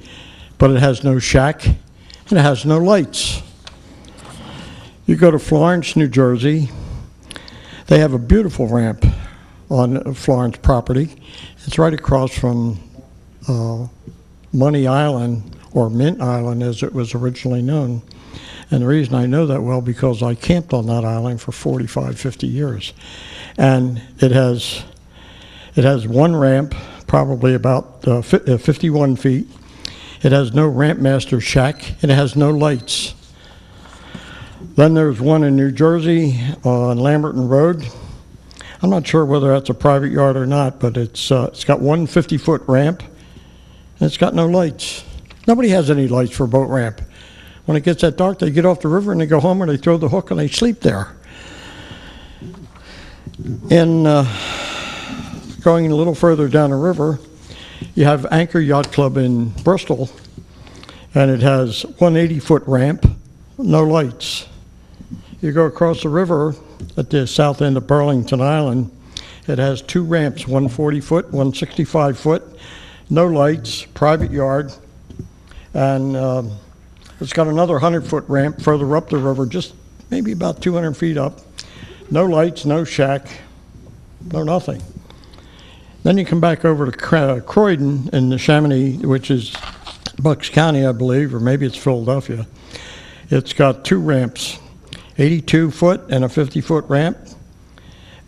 but it has no shack and it has no lights. You go to Florence, New Jersey. They have a beautiful ramp on Florence property. It's right across from Money Island, or Mint Island as it was originally known. And the reason I know that well, because I camped on that island for 45, 50 years. And it has 1 ramp, probably about 51 feet. It has no ramp master shack, and it has no lights. Then there's one in New Jersey on Lamberton Road. I'm not sure whether that's a private yard or not, but it's got 1 50-foot ramp, and it's got no lights. Nobody has any lights for a boat ramp. When it gets that dark, they get off the river and they go home, or they throw the hook and they sleep there. And going a little further down the river, you have Anchor Yacht Club in Bristol, and it has 1 80-foot ramp, no lights. You go across the river at the south end of Burlington Island, it has 2 ramps, 1 40-foot, 1 65-foot, no lights, private yard, and it's got another 100-foot ramp further up the river, just maybe about 200 feet up. No lights, no shack, no nothing. Then you come back over to Croydon in the Chamonix, which is Bucks County, I believe, or maybe it's Philadelphia. It's got 2 ramps, 82-foot and a 50-foot ramp,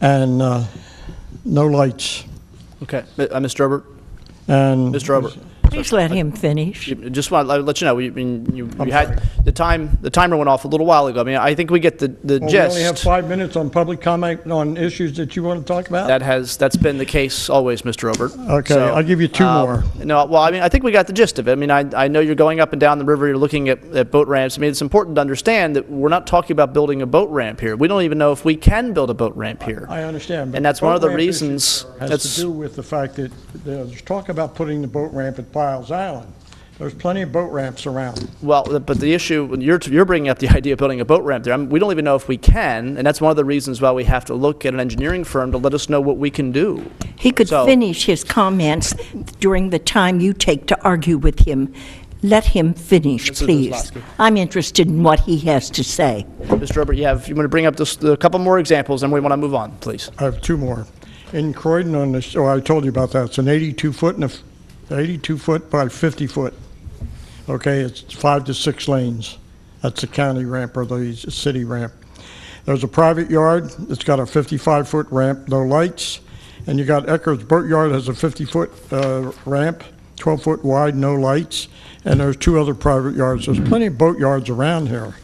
and no lights. Okay, Mr. Herbert? And Mr. Herbert? Please let him finish. Just want to let you know, you had, the timer went off a little while ago. I mean, I think we get the Well, gist. we only have 5 minutes on public comment on issues that you want to talk about? That's been the case always, Mr. Obert. Okay, I'll give you 2 more. No, well, I mean, I think we got the gist of it. I mean, I know you're going up and down the river, you're looking at boat ramps. I mean, it's important to understand that we're not talking about building a boat ramp here. We don't even know if we can build a boat ramp here. I understand. But And that's one of the boat ramp reasons. issue has to do with the fact that there's talk about putting the boat ramp at Biles Island. There's plenty of boat ramps around. Well, but the issue, when you're bringing up the idea of building a boat ramp there, I mean, we don't even know if we can, and that's one of the reasons why we have to look at an engineering firm to let us know what we can do. He could finish his comments during the time you take to argue with him. Let him finish, Mrs. please. Wisłocki. I'm interested in what he has to say. Mr. Herbert, you want to bring up a couple more examples, and we want to move on, please. I have 2 more. In Croydon on this, I told you about that. It's an 82-foot and 82-foot by 50-foot. Okay, it's 5 to 6 lanes. That's the county ramp or the city ramp. There's a private yard. It's got a 55-foot ramp, no lights. And you got Eckert's Boat Yard has a 50-foot ramp, 12-foot wide, no lights. And there's 2 other private yards. There's plenty of boat yards around here.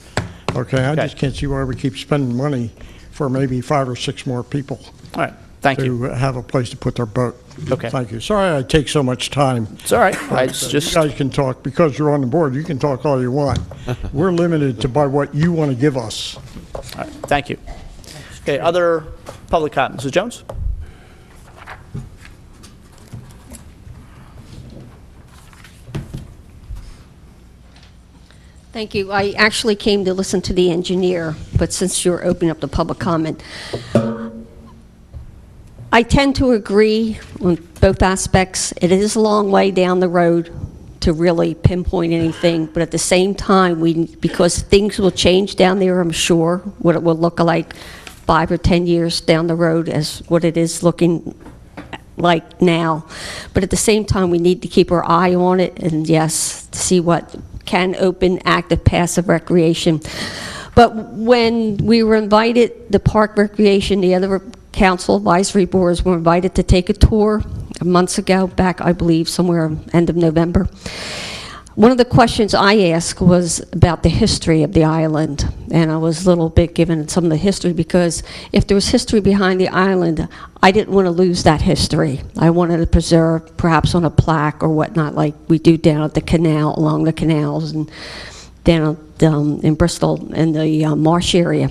Okay, I just can't see why we keep spending money for maybe 5 or 6 more people. All right, thank you. To have a place to put their boat. Okay. Thank you. Sorry I take so much time. It's all right. You guys can talk, because you're on the board, you can talk all you want. We're limited to by what you want to give us. All right, thank you. Okay, other public comment. Mrs. Jones? Thank you. I actually came to listen to the engineer, but since you're opening up the public comment, I tend to agree on both aspects. It is a long way down the road to really pinpoint anything, but at the same time, because things will change down there, I'm sure, what it will look like 5 or 10 years down the road as what it is looking like now. But at the same time, we need to keep our eye on it, and yes, to see what can open active passive recreation. But when we were invited, the park recreation, the other council advisory boards were invited to take a tour months ago, back I believe somewhere end of November. One of the questions I asked was about the history of the island, and I was a little bit given some of the history, because if there was history behind the island, I didn't want to lose that history. I wanted to preserve, perhaps on a plaque or whatnot, like we do down at the canal, along the canals, and down in Bristol in the marsh area.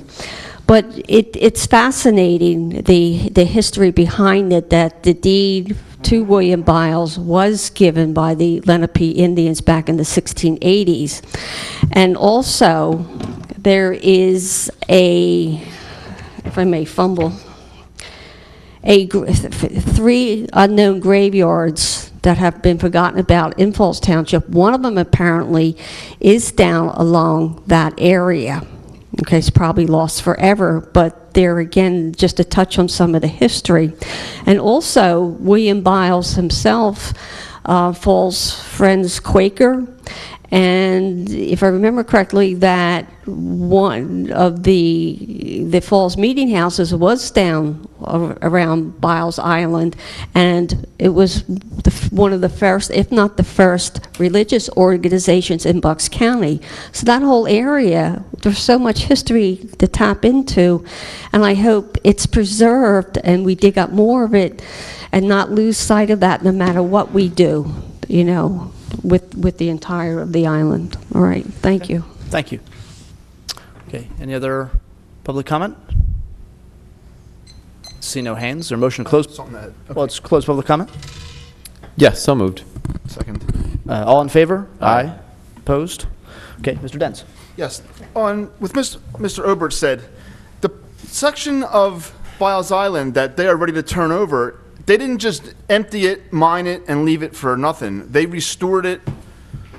But it's fascinating, the history behind it, that the deed to William Biles was given by the Lenape Indians back in the 1680s. And also, there is if I may fumble, 3 unknown graveyards that have been forgotten about in Falls Township. One of them apparently is down along that area. Okay, it's probably lost forever, but there again, just to touch on some of the history. And also, William Biles himself, Falls Friends Quaker, and if I remember correctly, that one of the Falls meeting houses was down around Biles Island, and it was one of the first, if not the first, religious organizations in Bucks County. So that whole area, there's so much history to tap into, and I hope it's preserved and we dig up more of it and not lose sight of that no matter what we do, you know, with the entire of the island. All right, thank you. Thank you. Okay, any other public comment? See no hands. Is there a motion to close? Okay. Well, let's close public comment. Yes, so moved. Second. All in favor? Aye. Opposed? Okay, Mr. Dents. Yes. With Mr. Obert said, the section of Biles Island that they are ready to turn over, they didn't just empty it, mine it, and leave it for nothing. They restored it,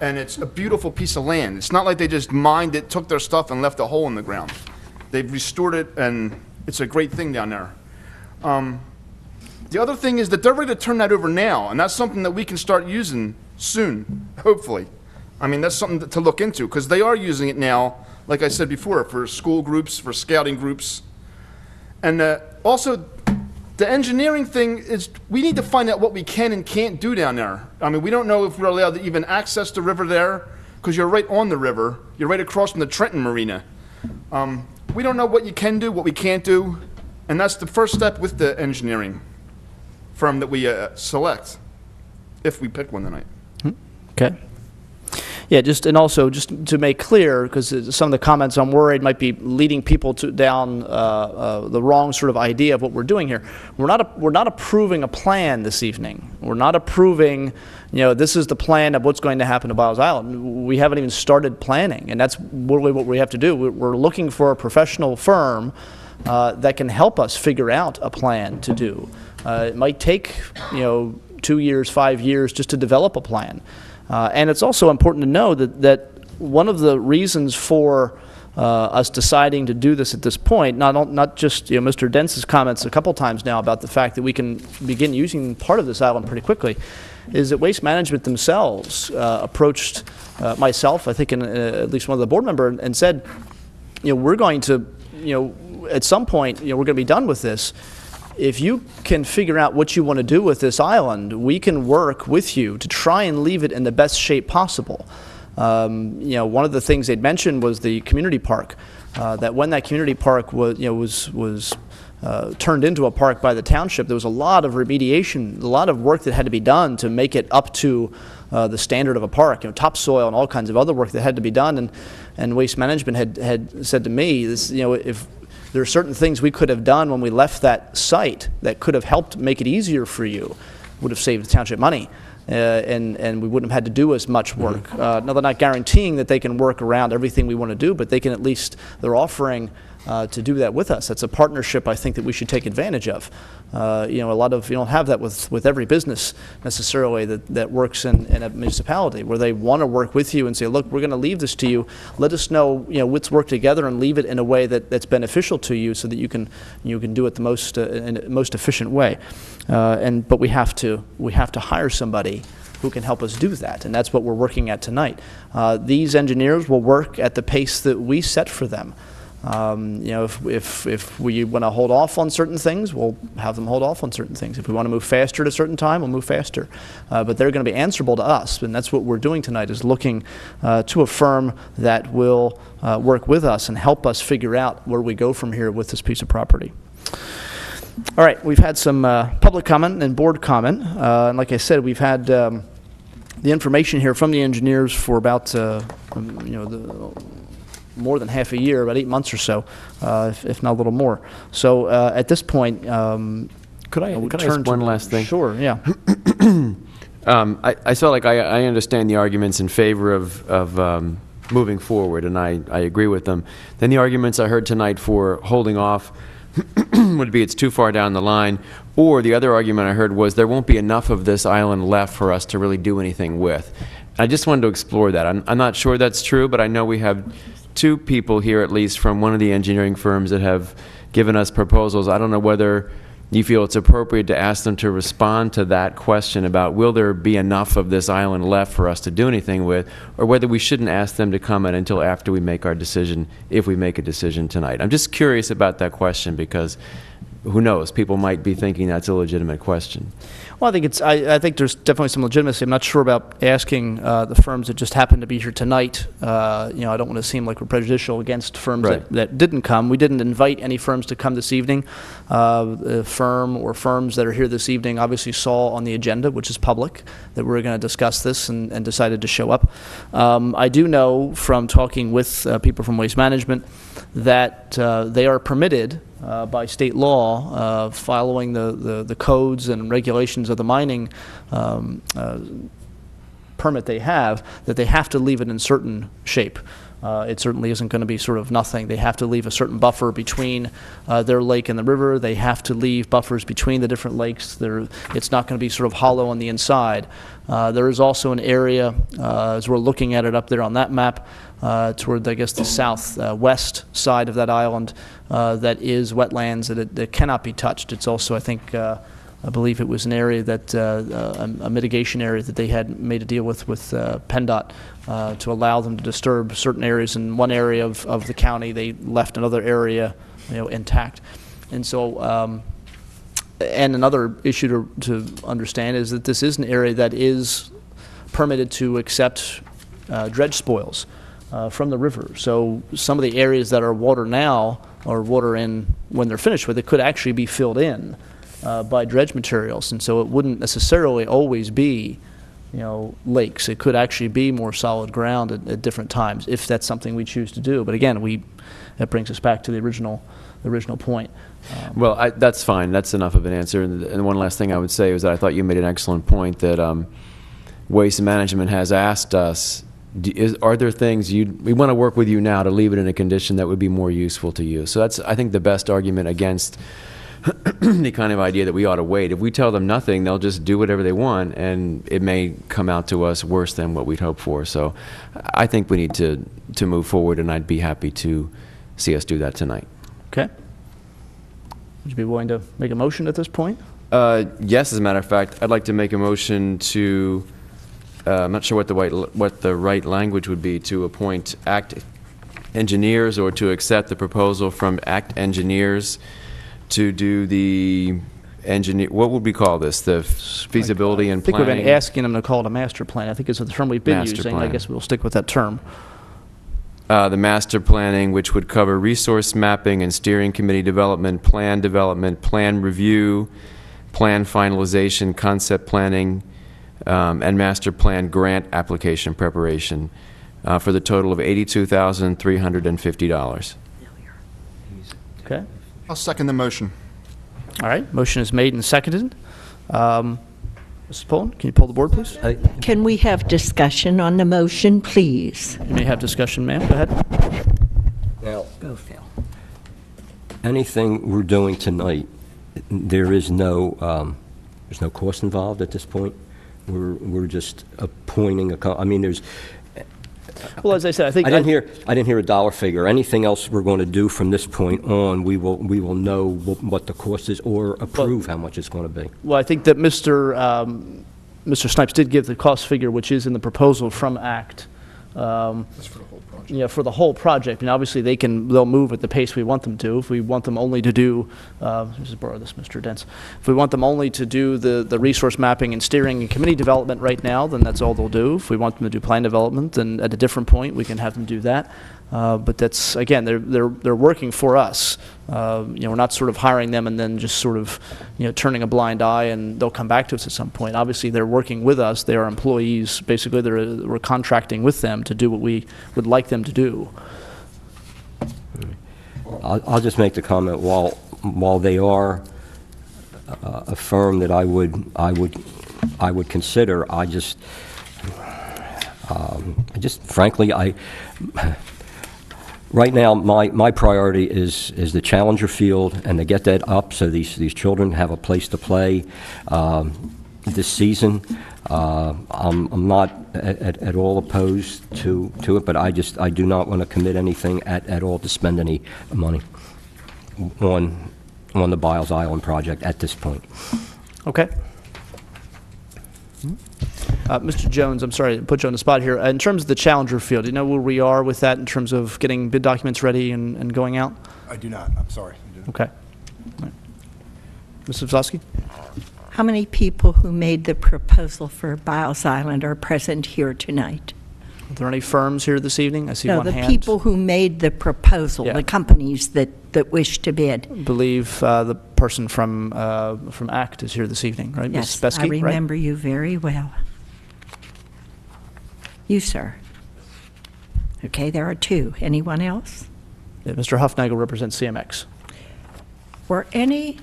and it's a beautiful piece of land. It's not like they just mined it, took their stuff, and left a hole in the ground. They've restored it, and it's a great thing down there. The other thing is that they're ready to turn that over now, and that's something that we can start using soon, hopefully. I mean, that's something to look into, because they are using it now, like I said before, for school groups, for scouting groups. And also, the engineering thing is, we need to find out what we can and can't do down there. I mean, we don't know if we're allowed to even access the river there, because you're right on the river. You're right across from the Trenton Marina. We don't know what you can do, what we can't do, and that's the first step with the engineering firm that we select, if we pick one tonight. Okay. Yeah, and also just to make clear, because some of the comments I'm worried might be leading people down the wrong sort of idea of what we're doing here. We're not approving a plan this evening. We're not approving, this is the plan of what's going to happen to Biles Island. We haven't even started planning, and that's really what we have to do. We're looking for a professional firm that can help us figure out a plan to do. It might take 2 years, 5 years just to develop a plan. And it's also important to know that one of the reasons for us deciding to do this at this point, not just Mr. Dentz's comments a couple times now about the fact that we can begin using part of this island pretty quickly, is that Waste Management themselves approached myself, I think, and at least one of the board members, and said, we're going to, at some point, we're going to be done with this. If you can figure out what you want to do with this island, we can work with you to try and leave it in the best shape possible. One of the things they'd mentioned was the community park. That when that community park was turned into a park by the township, there was a lot of remediation, a lot of work that had to be done to make it up to the standard of a park. Topsoil and all kinds of other work that had to be done. And Waste Management had said to me, if there are certain things we could have done when we left that site that could have helped make it easier for you, would have saved the township money, and we wouldn't have had to do as much work. Now, they're not guaranteeing that they can work around everything we want to do, but they can at least, they're offering to do that with us. That's a partnership I think that we should take advantage of. A lot of, you don't have that with every business necessarily that works in a municipality, where they want to work with you and say, look, we're going to leave this to you. Let us know, let's work together and leave it in a way that's beneficial to you, so that you can do it the most efficient way. But we have to hire somebody who can help us do that, and that's what we're working at tonight. These engineers will work at the pace that we set for them. If we want to hold off on certain things, we'll have them hold off on certain things. If we want to move faster at a certain time, we'll move faster. But they're going to be answerable to us, and that's what we're doing tonight, is looking to a firm that will work with us and help us figure out where we go from here with this piece of property. All right, we've had some public comment and board comment. And like I said, we've had the information here from the engineers for about more than half a year, about 8 months or so, if not a little more. So at this point, could I ask one last thing? Sure, yeah. I feel like I understand the arguments in favor of moving forward, and I agree with them. Then the arguments I heard tonight for holding off would be it's too far down the line, or the other argument I heard was there won't be enough of this island left for us to really do anything with. I just wanted to explore that. I'm not sure that's true, but I know we have 2 people here, at least from one of the engineering firms, that have given us proposals. I don't know whether you feel it's appropriate to ask them to respond to that question about will there be enough of this island left for us to do anything with, or whether we shouldn't ask them to comment until after we make our decision, if we make a decision tonight. I'm just curious about that question, because who knows, people might be thinking that's a legitimate question. Well, I think there's definitely some legitimacy. I'm not sure about asking the firms that just happen to be here tonight. I don't want to seem like we're prejudicial against firms that didn't come. We didn't invite any firms to come this evening. The firm or firms that are here this evening obviously saw on the agenda, which is public, that we're going to discuss this and decided to show up. I do know from talking with people from Waste Management that they are permitted by state law, following the codes and regulations of the mining permit they have, that they have to leave it in certain shape. It certainly isn't going to be sort of nothing. They have to leave a certain buffer between their lake and the river. They have to leave buffers between the different lakes. It's not going to be sort of hollow on the inside. There is also an area, as we're looking at it up there on that map, toward, I guess, the southwest side of that island, that is wetlands that cannot be touched. It's also, I think, I believe it was an area that, a mitigation area that they had made a deal with PennDOT to allow them to disturb certain areas. In one area of the county, they left another area, intact. And so, and another issue to understand is that this is an area that is permitted to accept dredge spoils from the river. So some of the areas that are water now, or water in when they're finished with it, could actually be filled in by dredge materials. And so it wouldn't necessarily always be, lakes. It could actually be more solid ground at different times, if that's something we choose to do. But again, that brings us back to the original point. Well, that's fine. That's enough of an answer. And one last thing I would say is that I thought you made an excellent point that Waste Management has asked us, are there things we want to work with you now to leave it in a condition that would be more useful to you? So that's, I think, the best argument against the kind of idea that we ought to wait. If we tell them nothing, they'll just do whatever they want, and it may come out to us worse than what we'd hoped for. So I think we need to move forward, and I'd be happy to see us do that tonight. Okay. Would you be willing to make a motion at this point? Yes, as a matter of fact, I'd like to make a motion to, I'm not sure what the right language would be, to appoint ACT engineers, or to accept the proposal from ACT engineers to do the what would we call this? The feasibility and planning? I think we've been asking them to call it a master plan. I think it's the term we've been Master using. plan. I guess we'll stick with that term. The master planning, which would cover resource mapping and steering committee development, plan review, plan finalization, concept planning, and master plan grant application preparation for the total of $82,350. Okay. I'll second the motion. All right. Motion is made and seconded. Mrs. Pullen, can you pull the board, please? Can we have discussion on the motion, please? You may have discussion, ma'am. Go ahead. Now, go, Phil. Anything we're doing tonight, there's no cost involved at this point. We're just appointing there's. Well, as I said, I think I didn't hear a dollar figure. Anything else we're going to do from this point on, we will know what the cost is, or approve how much it's going to be. Well, I think that Mr. Snipes did give the cost figure, which is in the proposal from ACT. That's for the whole project. Yeah, for the whole project. And obviously they'll move at the pace we want them to. If we want them only to do, just borrow this, Mr. Dents. If we want them only to do the resource mapping and steering and committee development right now, then that's all they'll do. If we want them to do plan development, then at a different point we can have them do that. But that's, again, they're working for us. We're not sort of hiring them and then just sort of, turning a blind eye and they'll come back to us at some point. Obviously, they're working with us. They are employees. Basically, we're contracting with them to do what we would like them to do. I'll just make the comment, while they are a firm that I would consider, I just frankly, right now, my priority is the Challenger field, and to get that up so these children have a place to play this season. I'm not at all opposed to it, but I do not want to commit anything at all to spend any money on the Biles Island project at this point. Okay. Mr. Jones, I'm sorry to put you on the spot here. In terms of the Challenger field, do you know where we are with that in terms of getting bid documents ready and going out? I do not. I'm sorry. Okay. All right. Mr. Vsosky? How many people who made the proposal for Biles Island are present here tonight? Are there any firms here this evening? I see No, one the hand. people who made the proposal, Yeah. the companies that wish to bid. I believe the person from ACT is here this evening, right? Yes, Ms. Spesky, I remember you very well. You, sir. Okay, there are two. Anyone else? Yeah, Mr. Huffnagel represents CMX. Were any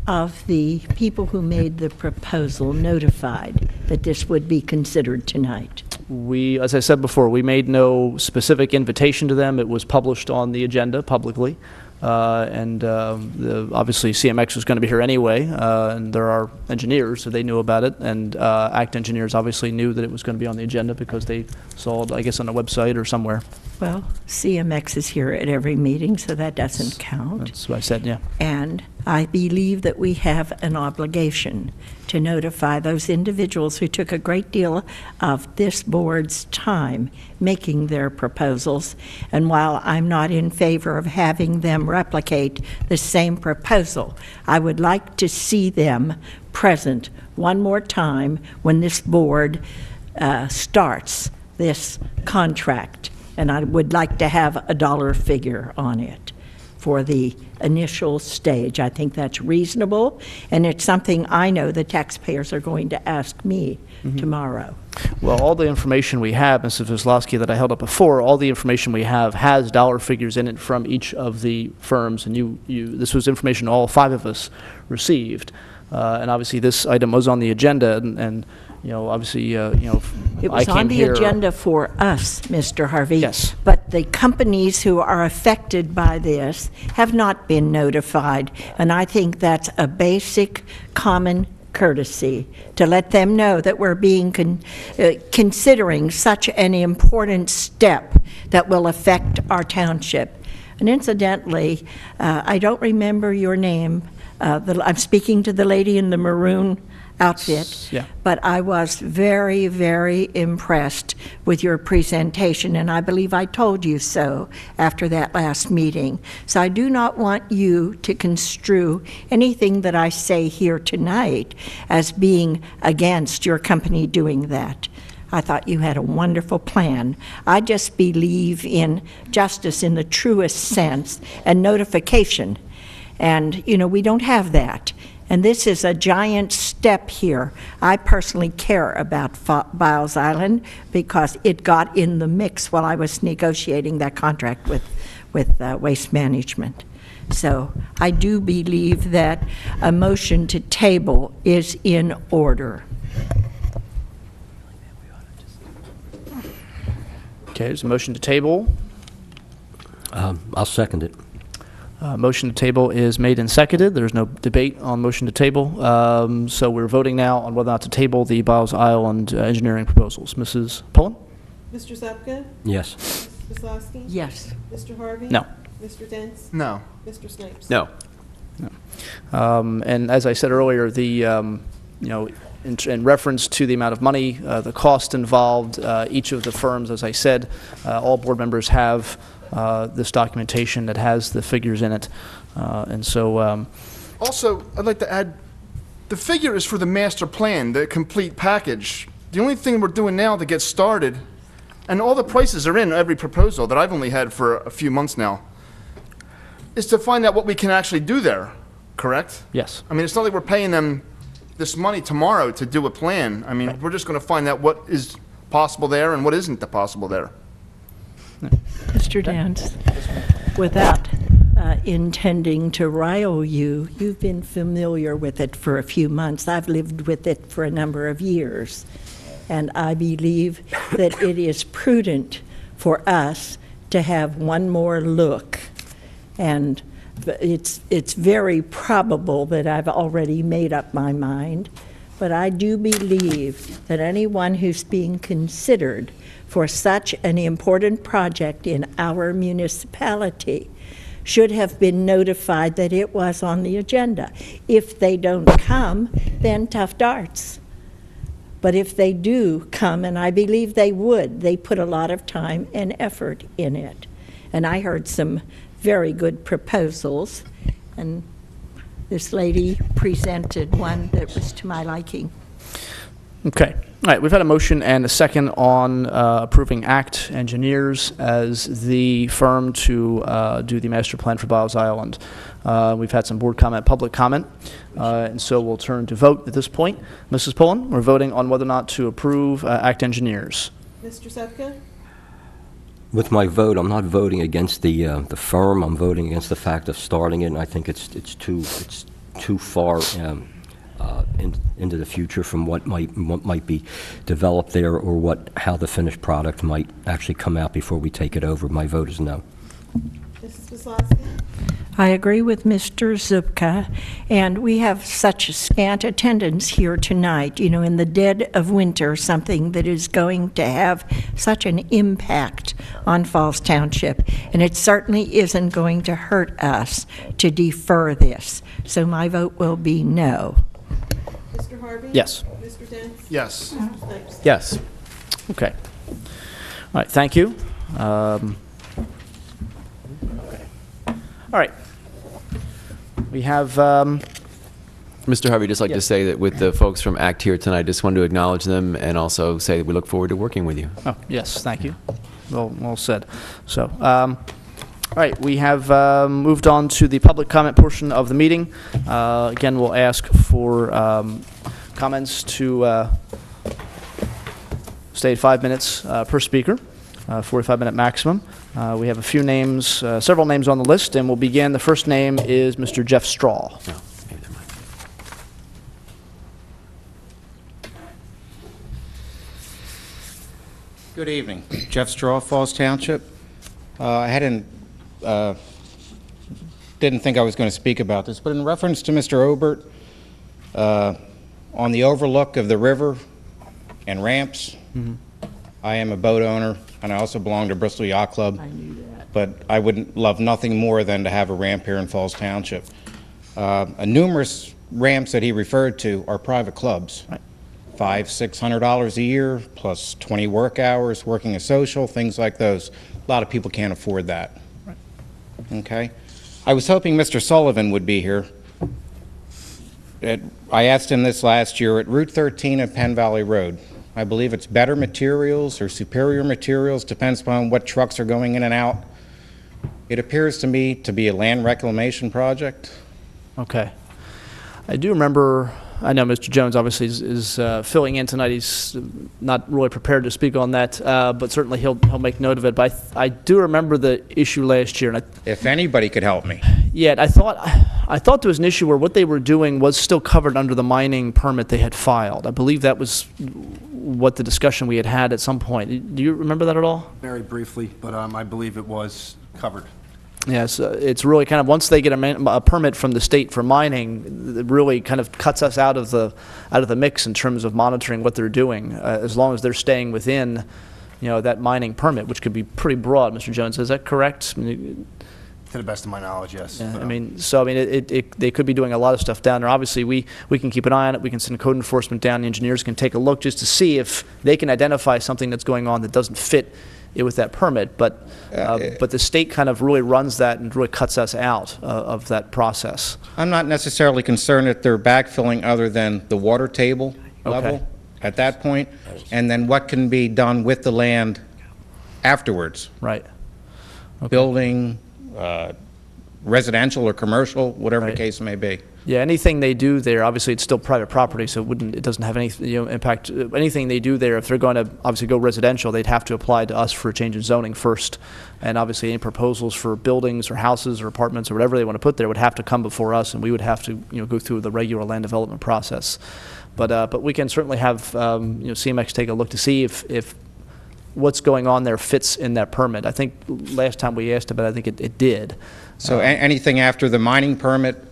of the people who made the proposal notified that this would be considered tonight? We, as I said before, we made no specific invitation to them. It was published on the agenda publicly. Obviously CMX was going to be here anyway, and there are engineers, so they knew about it, and ACT engineers obviously knew that it was going to be on the agenda because they saw it, I guess, on a website or somewhere. Well, CMX is here at every meeting, so that doesn't count. That's what I said, yeah. And I believe that we have an obligation to notify those individuals who took a great deal of this board's time making their proposals. And while I'm not in favor of having them replicate the same proposal, I would like to see them present one more time when this board starts this contract. And I would like to have a dollar figure on it for the initial stage. I think that's reasonable, and it's something I know the taxpayers are going to ask me tomorrow. Well, all the information we have, Mrs. Kozlowski, that I held up before, all the information we have has dollar figures in it from each of the firms, and this was information all 5 of us received. And obviously, this item was on the agenda, and you know, obviously, It was on the agenda for us, Mr. Harvey. Yes. But the companies who are affected by this have not been notified, and I think that's a basic common courtesy to let them know that we're being considering such an important step that will affect our township. And incidentally, I don't remember your name. I'm speaking to the lady in the maroon outfit, yeah. But I was very, very impressed with your presentation, and I believe I told you so after that last meeting. So I do not want you to construe anything that I say here tonight as being against your company doing that. I thought you had a wonderful plan. I just believe in justice in the truest sense and notification. And, you know, we don't have that. And this is a giant step here. I personally care about Biles Island because it got in the mix while I was negotiating that contract with Waste Management. So I do believe that a motion to table is in order. Okay, there's a motion to table. I'll second it. Motion to table is made and seconded. There's no debate on motion to table. So we're voting now on whether or not to table the Biles Island engineering proposals. Mrs. Pullen? Mr. Zupka? Yes. Ms. Kozlowski? Yes. Mr. Harvey? No. Mr. Dents? No. Mr. Snipes? No. And as I said earlier, the you know, in reference to the amount of money, the cost involved, each of the firms, as I said, all board members have this documentation that has the figures in it, and so. Also, I'd like to add, the figure is for the master plan, the complete package. The only thing we're doing now to get started, and all the prices are in every proposal that I've only had for a few months now, is to find out what we can actually do there, correct? Yes. I mean, it's not like we're paying them this money tomorrow to do a plan. I mean, we're just going to find out what is possible there and what isn't possible there. Mr. Dance, without intending to rile you, you've been familiar with it for a few months. I've lived with it for a number of years. And I believe that it is prudent for us to have one more look. And it's very probable that I've already made up my mind. But I do believe that anyone who's being considered for such an important project in our municipality should have been notified that it was on the agenda. If they don't come, then tough darts. But if they do come, and I believe they would, they put a lot of time and effort in it. And I heard some very good proposals, and this lady presented one that was to my liking. Okay. All right, we've had a motion and a second on approving ACT Engineers as the firm to do the master plan for Biles Island. We've had some board comment, public comment, and so we'll turn to vote at this point. Mrs. Pullen, we're voting on whether or not to approve ACT Engineers. Mr. Zupka? With my vote, I'm not voting against the firm. I'm voting against the fact of starting it, and I think it's too far into the future from what might be developed there, or how the finished product might actually come out before we take it over. My vote is no. Mrs. Kozlowski? I agree with Mr. Zupka, and we have such scant attendance here tonight, you know, in the dead of winter, something that is going to have such an impact on Falls Township, and it certainly isn't going to hurt us to defer this. So my vote will be no. Mr. Harvey? Yes. Mr. Dents? Yes. Mr. Snipes? Yes. Okay. All right, thank you. Okay. All right. We have, Mr. Harvey, just like to say that with the folks from ACT here tonight, just wanted to acknowledge them and also say that we look forward to working with you. oh, yes, thank you. Well said. So, all right, we have moved on to the public comment portion of the meeting. Again, we'll ask for comments to stay at 5 minutes per speaker, 45-minute maximum. We have a few names, several names on the list, and we'll begin. The first name is Mr. Jeff Straw. No, maybe never mind. Good evening. Jeff Straw, Falls Township. Didn't think I was going to speak about this, but in reference to Mr. Obert, on the overlook of the river and ramps, I am a boat owner, and I also belong to Bristol Yacht Club. I knew that. But I would love nothing more than to have a ramp here in Falls Township. Numerous ramps that he referred to are private clubs. Right. $500–600 a year, plus 20 work hours, working a social, things like those. A lot of people can't afford that. Right. Okay? I was hoping Mr. Sullivan would be here. I asked him this last year at Route 13 at Penn Valley Road. I believe it's better materials or superior materials, depends upon what trucks are going in and out. It appears to me to be a land reclamation project. Okay. I do remember, I know Mr. Jones obviously is filling in tonight. He's not really prepared to speak on that, but certainly he'll make note of it. But I do remember the issue last year. And If anybody could help me. yeah, I thought there was an issue where what they were doing was still covered under the mining permit they had filed. I believe that was what the discussion we had at some point. Do you remember that at all? Very briefly, but I believe it was covered. Yes, it's really kind of, once they get a permit from the state for mining, it really kind of cuts us out of the mix in terms of monitoring what they're doing, as long as they're staying within, you know, that mining permit, which could be pretty broad. Mr. Jones, is that correct? I mean, To the best of my knowledge, yes. yeah, I mean, they could be doing a lot of stuff down there. Obviously, we can keep an eye on it. We can send code enforcement down. The engineers can take a look just to see if they can identify something that's going on that doesn't fit it with that permit. But the state kind of really runs that and really cuts us out of that process. I'm not necessarily concerned that they're backfilling other than the water table level at that point, and then what can be done with the land afterwards. Right. Okay. Building, residential or commercial, whatever the case may be. Yeah, anything they do there, obviously it's still private property, so it doesn't have any impact. Anything they do there, if they're going to obviously go residential, they'd have to apply to us for a change in zoning first. And obviously any proposals for buildings or houses or apartments or whatever they want to put there would have to come before us, and we would have to go through the regular land development process. But we can certainly have CMX take a look to see if what's going on there fits in that permit. I think last time we asked about it, I think it did. So anything after the mining permit,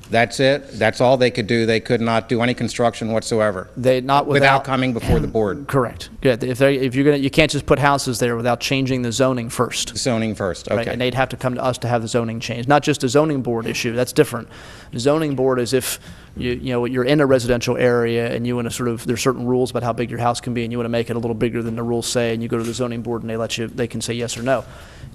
that's it? That's all they could do? They could not do any construction whatsoever? Without coming before the board? Correct. Yeah, if you're gonna, you can't just put houses there without changing the zoning first. Zoning first, okay. Right, and they'd have to come to us to have the zoning changed. Not just a zoning board issue, that's different. The zoning board is if you're in a residential area and you want to there's certain rules about how big your house can be and you want to make it a little bigger than the rules say, and you go to the zoning board and they can say yes or no.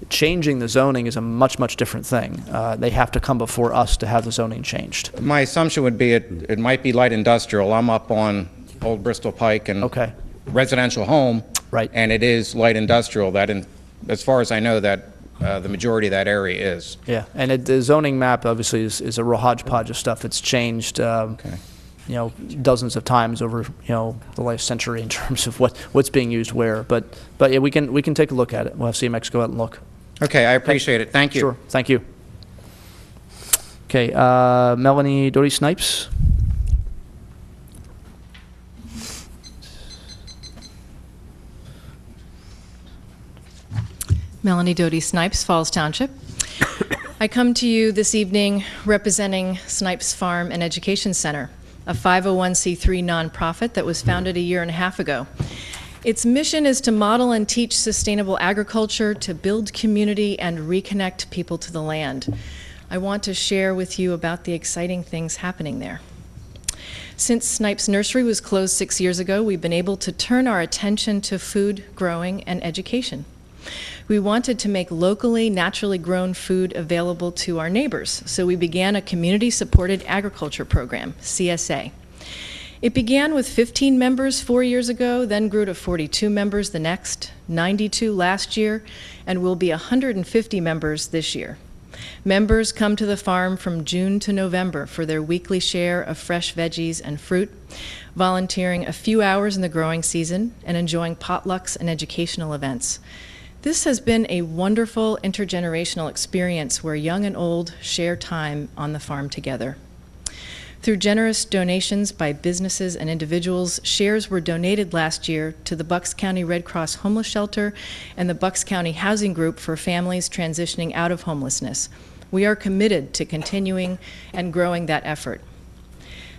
Changing the zoning is a much, much different thing. They have to come before us to have the zoning changed. My assumption would be it might be light industrial. I'm up on Old Bristol Pike and residential home, right? And it is light industrial. As far as I know, that the majority of that area is. Yeah, and the zoning map obviously is a real hodgepodge of stuff. It's changed, dozens of times over the last century in terms of what's being used where. But yeah, we can take a look at it. We'll have CMX go out and look. Okay, I appreciate it. Thank you. Sure, thank you. Okay, Melanie Doty Snipes. Melanie Doty Snipes, Falls Township. I come to you this evening representing Snipes Farm and Education Center, a 501c3 nonprofit that was founded a year and a half ago. Its mission is to model and teach sustainable agriculture, to build community and reconnect people to the land. I want to share with you about the exciting things happening there. Since Snipes Nursery was closed 6 years ago, we've been able to turn our attention to food growing and education. We wanted to make locally, naturally grown food available to our neighbors, so we began a community-supported agriculture program, CSA. It began with 15 members 4 years ago, then grew to 42 members the next, 92 last year, and will be 150 members this year. Members come to the farm from June to November for their weekly share of fresh veggies and fruit, volunteering a few hours in the growing season, and enjoying potlucks and educational events. This has been a wonderful intergenerational experience where young and old share time on the farm together. Through generous donations by businesses and individuals, shares were donated last year to the Bucks County Red Cross Homeless Shelter and the Bucks County Housing Group for families transitioning out of homelessness. We are committed to continuing and growing that effort.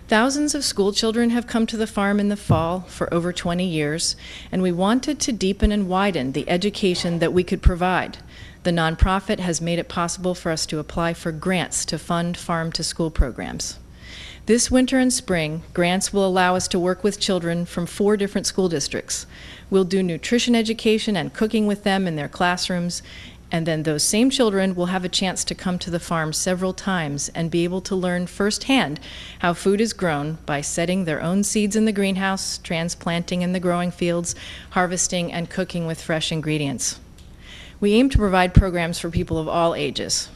Thousands of school children have come to the farm in the fall for over 20 years, and we wanted to deepen and widen the education that we could provide. The nonprofit has made it possible for us to apply for grants to fund farm-to-school programs. This winter and spring, grants will allow us to work with children from 4 different school districts. We'll do nutrition education and cooking with them in their classrooms, and then those same children will have a chance to come to the farm several times and be able to learn firsthand how food is grown by setting their own seeds in the greenhouse, transplanting in the growing fields, harvesting, and cooking with fresh ingredients. We aim to provide programs for people of all ages.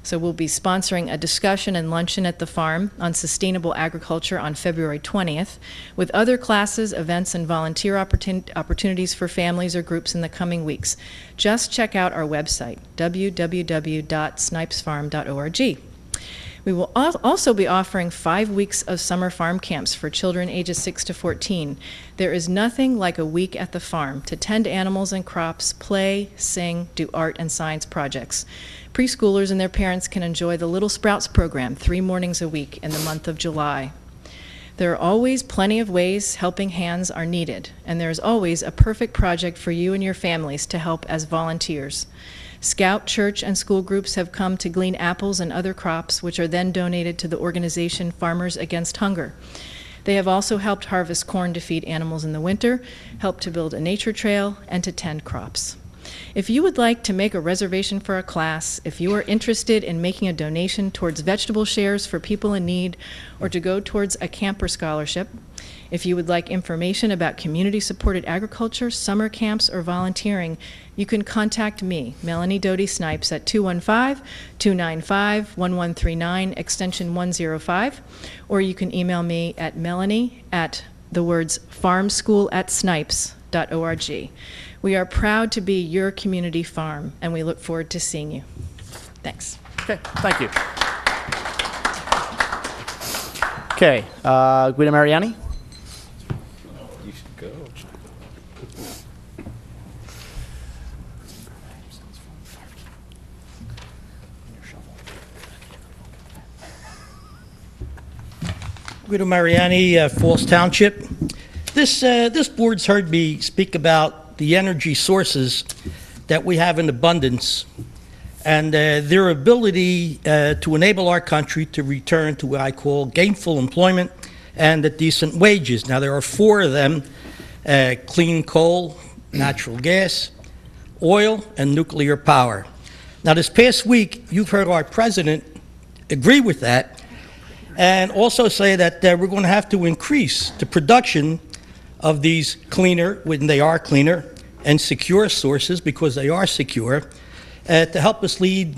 So we'll be sponsoring a discussion and luncheon at the farm on sustainable agriculture on February 20th, with other classes, events, and volunteer opportunities for families or groups in the coming weeks. Just check out our website, www.snipesfarm.org. We will also be offering 5 weeks of summer farm camps for children ages 6 to 14. There is nothing like a week at the farm to tend animals and crops, play, sing, do art and science projects. Preschoolers and their parents can enjoy the Little Sprouts program 3 mornings a week in the month of July. There are always plenty of ways helping hands are needed, and there is always a perfect project for you and your families to help as volunteers. Scout, church, and school groups have come to glean apples and other crops, which are then donated to the organization Farmers Against Hunger. They have also helped harvest corn to feed animals in the winter, helped to build a nature trail, and to tend crops. If you would like to make a reservation for a class, if you are interested in making a donation towards vegetable shares for people in need, or to go towards a camper scholarship, if you would like information about community-supported agriculture, summer camps, or volunteering, you can contact me, Melanie Doty Snipes, at 215-295-1139, extension 105, or you can email me at melanie@farmschool@snipes.org. We are proud to be your community farm, and we look forward to seeing you. Thanks. Okay, thank you. Okay, Guido Mariani. You should go. Guido Mariani, Falls Township. This board's heard me speak about the energy sources that we have in abundance and their ability to enable our country to return to what I call gainful employment and at decent wages. Now, there are 4 of them: clean coal, natural gas, oil, and nuclear power. Now, this past week, you've heard our president agree with that and also say that we're going to have to increase the production of these cleaner, when they are cleaner, and secure sources, because they are secure, to help us lead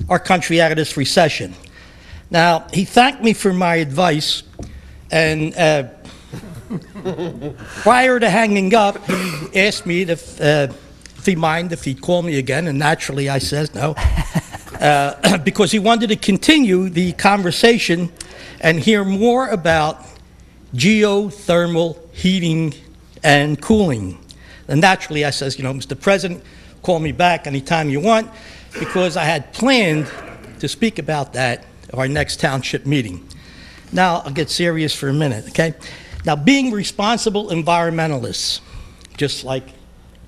our country out of this recession. Now, he thanked me for my advice, and prior to hanging up, he asked me if he'd mind if he'd call me again, and naturally I says no, because he wanted to continue the conversation and hear more about geothermal heating and cooling. And naturally I says, you know, Mr. President, call me back anytime you want. because I had planned to speak about that at our next township meeting. Now, I'll get serious for a minute, okay? Now, being responsible environmentalists, just like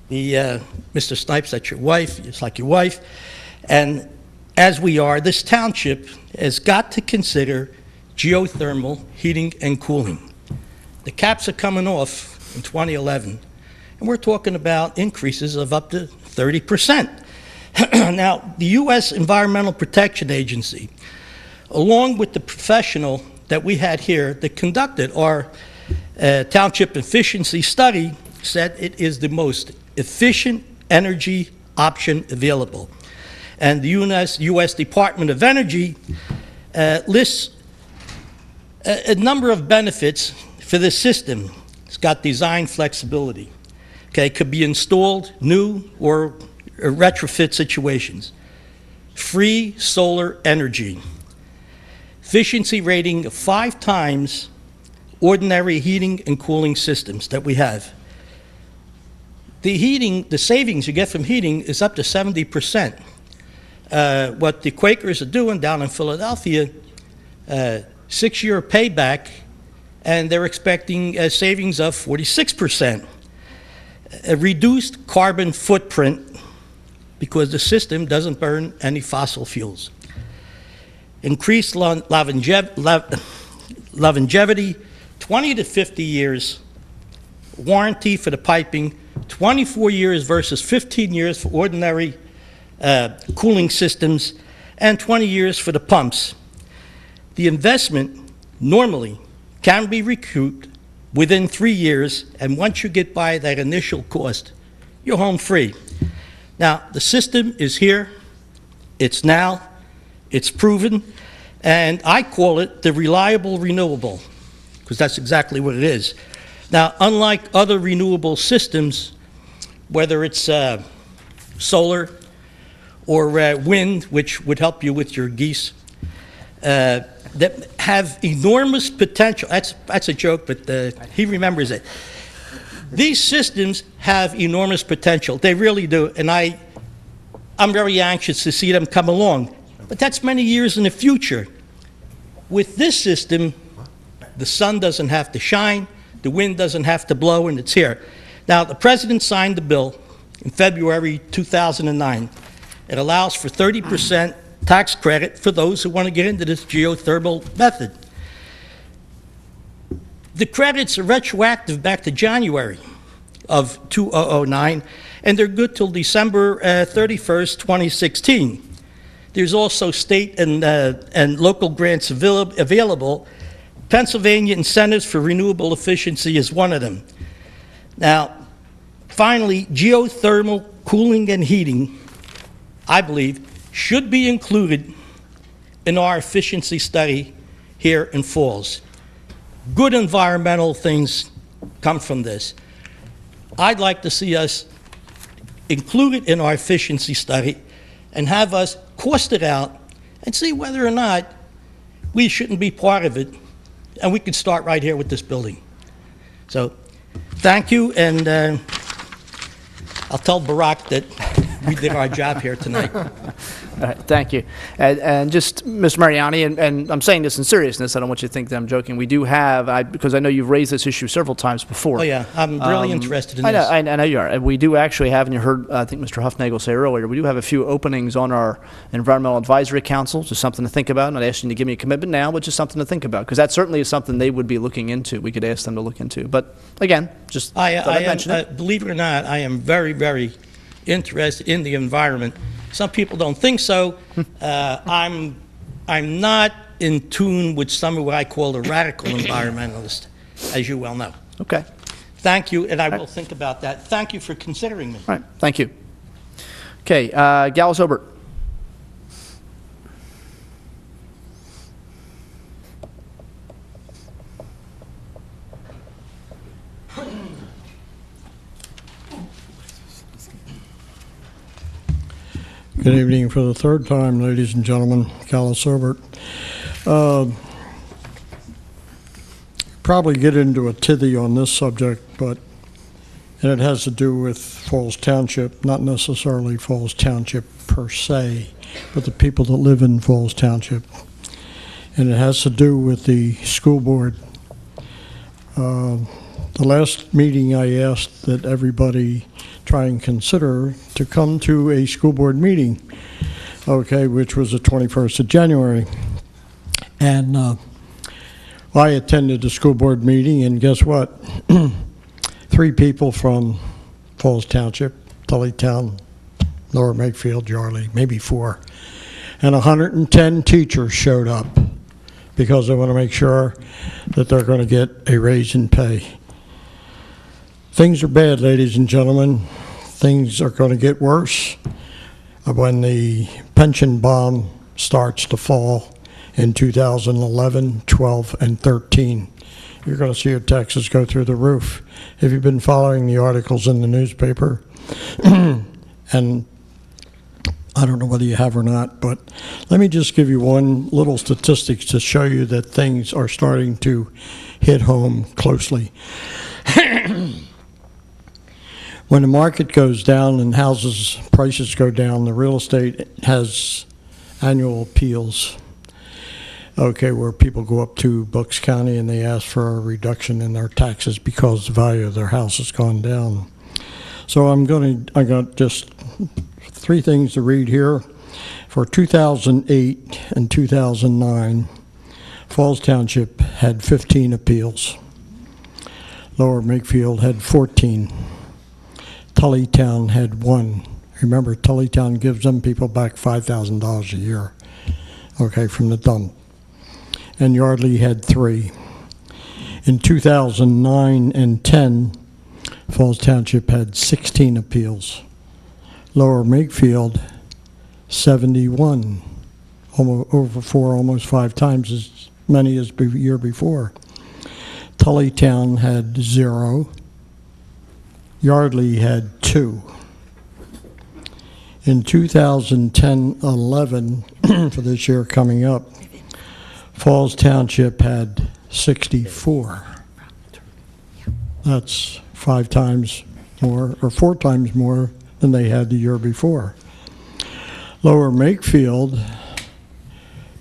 the Mr. Snipes, that's your wife, just like your wife, and as we are, this township has got to consider geothermal heating and cooling. The caps are coming off in 2011, and we're talking about increases of up to 30%. Now, the U.S. Environmental Protection Agency, along with the professional that we had here that conducted our township efficiency study, said it is the most efficient energy option available. And the U.S. Department of Energy lists a number of benefits for this system. It's got design flexibility. Okay, it could be installed new or retrofit situations. Free solar energy. Efficiency rating of 5 times ordinary heating and cooling systems that we have. The savings you get from heating is up to 70%. What the Quakers are doing down in Philadelphia, 6-year payback, and they're expecting savings of 46%. A reduced carbon footprint because the system doesn't burn any fossil fuels. Increased longevity, 20 to 50 years. Warranty for the piping, 24 years versus 15 years for ordinary cooling systems, and 20 years for the pumps. The investment normally can be recouped within 3 years, and once you get by that initial cost, you're home free. Now, the system is here, it's now, it's proven, and I call it the reliable renewable, because that's exactly what it is. Now, unlike other renewable systems, whether it's solar or wind, which would help you with your geese, that have enormous potential. That's a joke, but he remembers it. These systems have enormous potential. They really do, and I'm very anxious to see them come along. But that's many years in the future. With this system, the sun doesn't have to shine, the wind doesn't have to blow, and it's here. Now, the President signed the bill in February 2009. It allows for 30% tax credit for those who want to get into this geothermal method. The credits are retroactive back to January of 2009, and they're good till December 31st, 2016. There's also state and local grants available. Pennsylvania incentives for renewable efficiency is one of them. Now, finally, geothermal cooling and heating, I believe, should be included in our efficiency study here in Falls. Good environmental things come from this. I'd like to see us include it in our efficiency study and have us cost it out and see whether or not we shouldn't be part of it, and we could start right here with this building. So, thank you, and I'll tell Barack that we did our job here tonight. All right, thank you. And just, Mr. Mariani, and I'm saying this in seriousness, I don't want you to think that I'm joking. We do have, because I know you've raised this issue several times before. Oh, yeah, I'm really interested in this. I know you are. And we do actually have, and you heard, I think, Mr. Huffnagel say earlier, we do have a few openings on our Environmental Advisory Council, just something to think about. I'm not asking you to give me a commitment now, but just something to think about, because that certainly is something they would be looking into. We could ask them to look into. But, again, just thought I'd mention it. Believe it or not, I am very, very interested in the environment. Some people don't think so. I'm not in tune with some of what I call the radical environmentalist, as you well know. Okay. Thank you, and I will think about that. Thank you for considering me. All right, thank you. Okay, Gallus Obert. Good evening for the third time, ladies and gentlemen. Gallus Obert. Probably get into a tithy on this subject, but and it has to do with Falls Township, not necessarily Falls Township per se, but the people that live in Falls Township. And it has to do with the school board. The last meeting I asked that everybody try and consider to come to a school board meeting, okay, which was the 21st of January. And I attended the school board meeting, and guess what? 3 people from Falls Township, Tullytown, Lower Makefield, Yardley, maybe 4, and 110 teachers showed up because they want to make sure that they're going to get a raise in pay. Things are bad, ladies and gentlemen. Things are going to get worse when the pension bomb starts to fall in 2011, 12, and 13. You're going to see your taxes go through the roof. If you've been following the articles in the newspaper, and I don't know whether you have or not, but let me just give you one little statistics to show you that things are starting to hit home closely. When the market goes down and houses prices go down, the real estate has annual appeals, okay, where people go up to Bucks County and they ask for a reduction in their taxes because the value of their house has gone down. So I got just 3 things to read here. For 2008 and 2009, Falls Township had 15 appeals. Lower Makefield had 14. Tullytown had 1. Remember, Tullytown gives them people back $5,000 a year, okay, from the dump. And Yardley had 3. In 2009 and 10, Falls Township had 16 appeals. Lower Makefield, 71, almost 5 times as many as the year before. Tullytown had 0. Yardley had 2. In 2010-11, for this year coming up, Falls Township had 64. That's 5 times more, or 4 times more than they had the year before. Lower Makefield,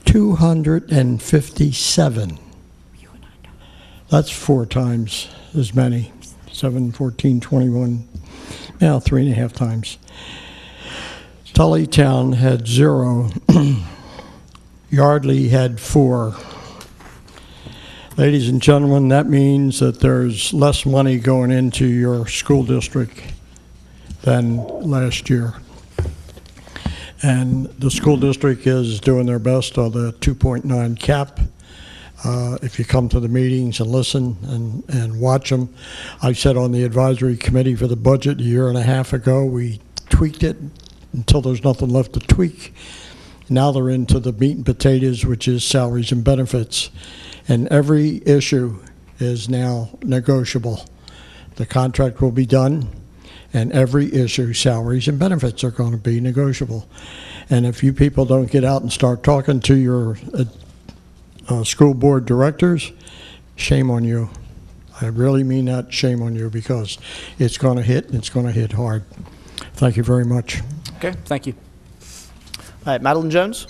257. That's 4 times as many. 7, 14, 21, now 3.5 times. Tullytown had 0. Yardley had 4. Ladies and gentlemen, that means that there's less money going into your school district than last year. And the school district is doing their best on the 2.9 cap. If you come to the meetings and listen and watch them. I said on the advisory committee for the budget a year and a half ago, we tweaked it until there's nothing left to tweak. Now they're into the meat and potatoes, which is salaries and benefits. And every issue is now negotiable. The contract will be done, and every issue, salaries and benefits, are going to be negotiable. And if you people don't get out and start talking to your school board directors, shame on you. I really mean that, shame on you, because it's going to hit, and it's going to hit hard. Thank you very much. Okay, thank you. All right, Madeline Jones.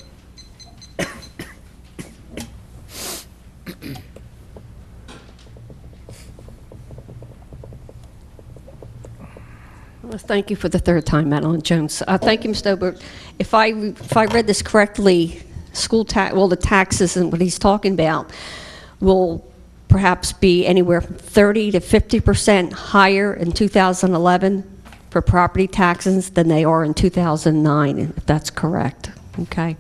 Well, thank you for the 3rd time, Madeline Jones. Thank you, Mr. Obert. If I read this correctly, the taxes and what he's talking about will perhaps be anywhere from 30 to 50% higher in 2011 for property taxes than they are in 2009, if that's correct. Okay.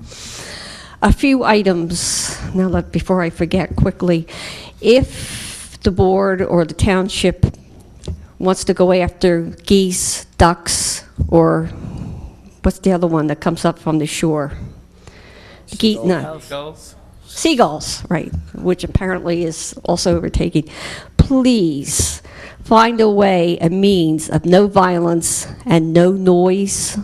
A few items, now before I forget quickly. If the board or the township wants to go after geese, ducks, or what's the other one that comes up from the shore? Seagulls. Seagulls, right, which apparently is also overtaking. Please find a way, a means of no violence and no noise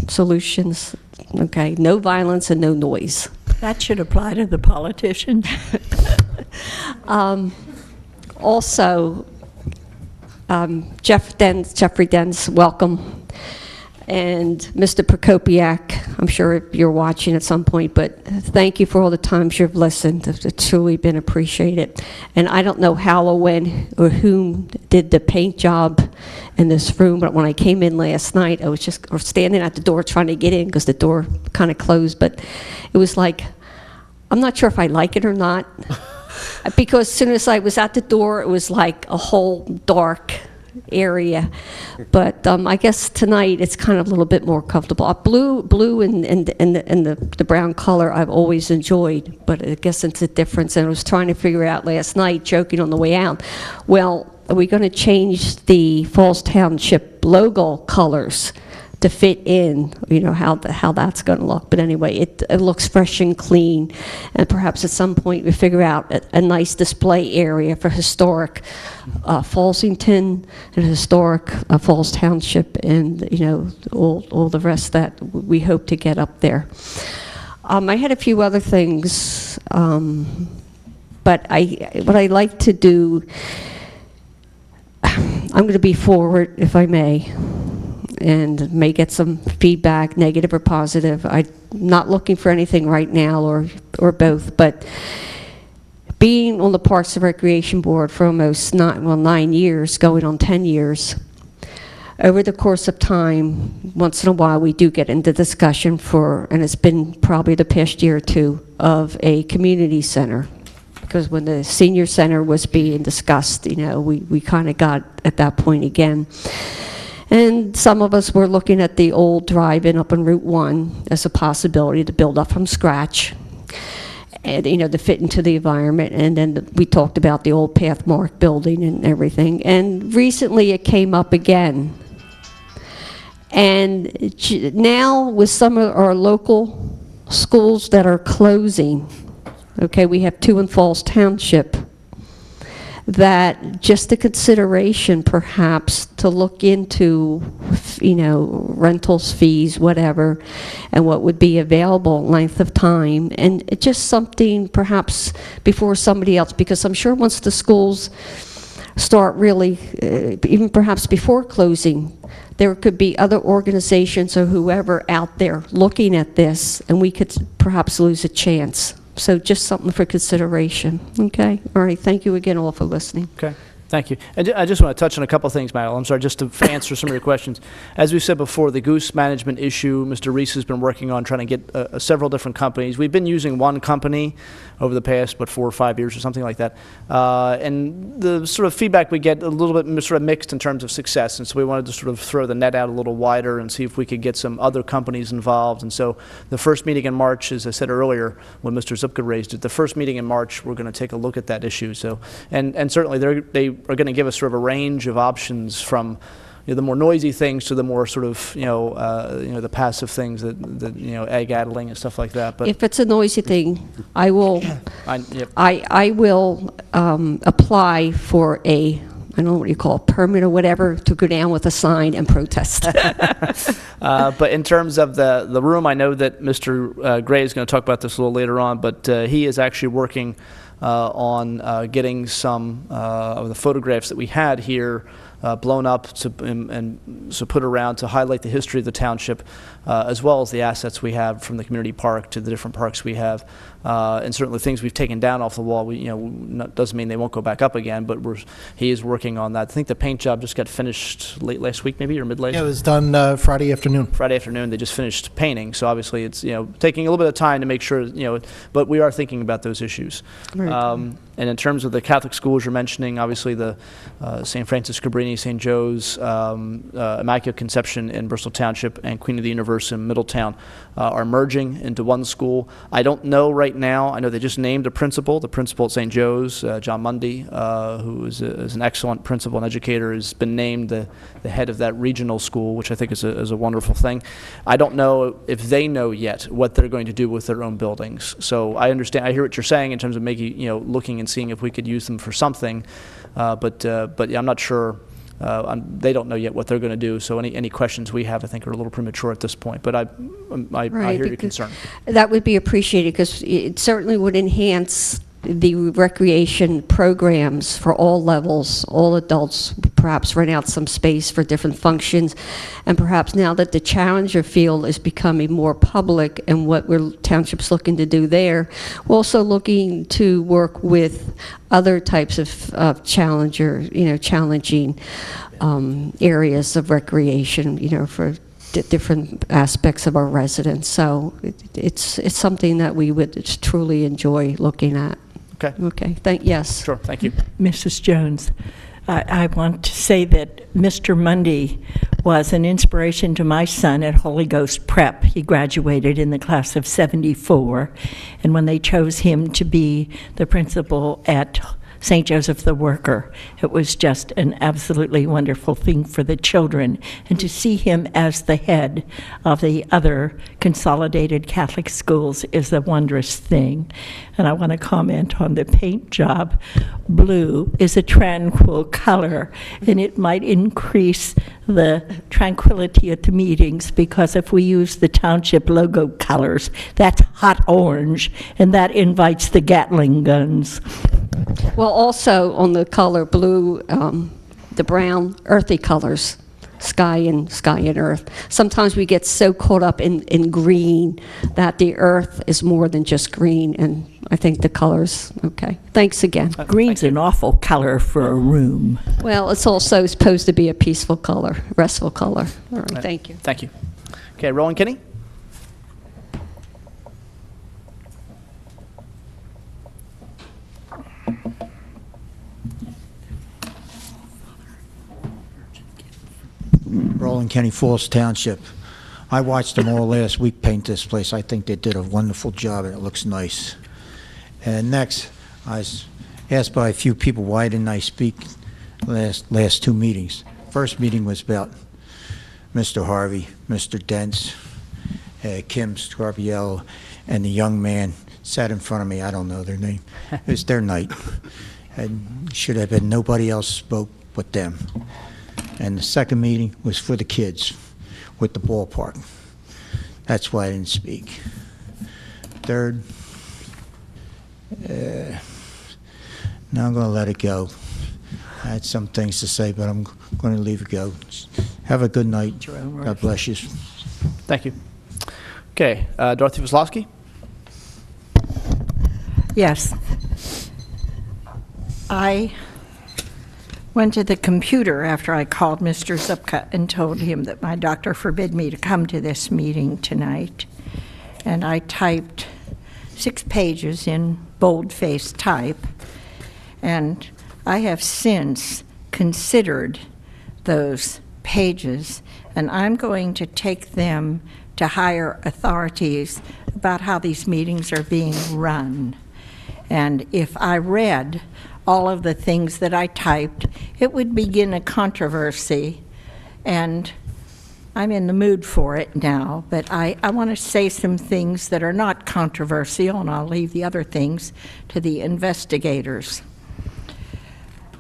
solutions. Okay, no violence and no noise. That should apply to the politicians. Also, Jeffrey Dens, welcome. And Mr. Prokopiak, I'm sure you're watching at some point, but thank you for all the times you've listened. It's truly been appreciated. And I don't know how or when or whom did the paint job in this room, but when I came in last night, I was just standing at the door trying to get in because the door kind of closed, but it was like, I'm not sure if I like it or not, because as soon as I was at the door, it was like a whole dark area. But I guess tonight it's kind of a little bit more comfortable. Blue and the brown color I've always enjoyed, but I guess it's a difference. And I was trying to figure out last night, joking on the way out, well, are we going to change the Falls Township logo colors to fit in, you know, how that's going to look. But anyway, it looks fresh and clean, and perhaps at some point we figure out a nice display area for historic Fallsington and historic Falls Township, and you know, all the rest that we hope to get up there. I had a few other things, but what I like to do, I'm going to be forward, if I may, and may get some feedback, negative or positive. I'm not looking for anything right now, or both, but being on the Parks and Recreation Board for almost 9 years, going on 10 years, over the course of time, once in a while we do get into discussion and it's been probably the past year or two, of a community center. Because when the senior center was being discussed, you know, we kind of got at that point again. And some of us were looking at the old drive-in up on Route 1 as a possibility to build up from scratch, and, you know, to fit into the environment. And then we talked about the old Pathmark building and everything. And recently it came up again. And now with some of our local schools that are closing, okay, we have 2 in Falls Township, that just a consideration perhaps to look into, you know, rentals, fees, whatever, and what would be available, length of time, and just something perhaps before somebody else, because I'm sure once the schools start really, even perhaps before closing, there could be other organizations or whoever out there looking at this, and we could perhaps lose a chance. So just something for consideration. Okay? All right. Thank you again all for listening. Okay. Thank you. And I just want to touch on a couple of things, Madeline. I'm sorry, just to answer some of your questions. As we said before, the goose management issue, Mr. Reese has been working on trying to get several different companies. We've been using one company over the past, 4 or 5 years or something like that. And the sort of feedback we get a little bit sort of mixed in terms of success. And so we wanted to sort of throw the net out a little wider and see if we could get some other companies involved. And so the first meeting in March, as I said earlier, when Mr. Zupka raised it, the first meeting in March, we're going to take a look at that issue. So, and certainly they are going to give us sort of a range of options from, you know, the more noisy things to the more sort of, the passive things that you know, egg addling and stuff like that. But if it's a noisy thing, I will, yep. I will apply for I don't know what you call it, permit or whatever, to go down with a sign and protest. But in terms of the room, I know that Mr. Gray is going to talk about this a little later on, but he is actually working on getting some of the photographs that we had here blown up and so put around to highlight the history of the township, as well as the assets we have from the community park to the different parks we have, and certainly things we've taken down off the wall. Doesn't mean they won't go back up again, but he is working on that. I think the paint job just got finished late last week, maybe, or mid last. Yeah, it was done Friday afternoon. Friday afternoon, they just finished painting. So obviously, it's taking a little bit of time to make sure but we are thinking about those issues. And in terms of the Catholic schools you're mentioning, obviously the St. Francis Cabrini, St. Joe's, Immaculate Conception in Bristol Township, and Queen of the Universe in Middletown are merging into one school. I don't know right now. I know they just named a principal. The principal at St. Joe's, John Mundy, who is an excellent principal and educator, has been named the head of that regional school, which I think is a wonderful thing. I don't know if they know yet what they're going to do with their own buildings. So I understand. I hear what you're saying in terms of making, looking and seeing if we could use them for something. But yeah, I'm not sure. They don't know yet what they're going to do. So any questions we have, I think, are a little premature at this point. But I hear your concern. That would be appreciated, because it certainly would enhance the recreation programs for all levels, all adults, perhaps rent out some space for different functions, and perhaps now that the Challenger field is becoming more public and what we're Township's looking to do there, we're also looking to work with other types of Challenger, challenging areas of recreation, for different aspects of our residents. So it's something that we would truly enjoy looking at. Okay. Okay. Yes. Sure. Thank you. Mrs. Jones, I want to say that Mr. Mundy was an inspiration to my son at Holy Ghost Prep. He graduated in the class of '74, and when they chose him to be the principal at St. Joseph the Worker, it was just an absolutely wonderful thing for the children, and to see him as the head of the other consolidated Catholic schools is a wondrous thing. And I want to comment on the paint job. Blue is a tranquil color, and it might increase the tranquility at the meetings, because if we use the township logo colors, that's hot orange, and that invites the Gatling guns. Well, also on the color blue, the brown, earthy colors, sky and earth. Sometimes we get so caught up in green that the earth is more than just green, and I think the colors, okay. Thanks again. Green's an awful color for a room. Well, it's also supposed to be a peaceful color, restful color. All right, thank you. Thank you. Okay, Roland Kinney? Roland County Falls Township. I watched them all last week paint this place. I think they did a wonderful job, and it looks nice. And next, I was asked by a few people, why didn't I speak last two meetings? First meeting was about Mr. Harvey, Mr. Dents, Kim Scarpiello, and the young man sat in front of me. I don't know their name. It was their night. And should have been nobody else spoke but them. And the second meeting was for the kids with the ballpark. That's why I didn't speak. Third, now I'm going to let it go. I had some things to say, but I'm going to leave it go. Have a good night. God bless you. Thank you. Okay, Dorothy Kozlowski? Yes. I went to the computer after I called Mr. Zupka and told him that my doctor forbid me to come to this meeting tonight. And I typed 6 pages in bold-faced type. And I have since considered those pages, and I'm going to take them to higher authorities about how these meetings are being run. And if I read all of the things that I typed, it would begin a controversy, and I'm in the mood for it now, but I want to say some things that are not controversial, and I'll leave the other things to the investigators.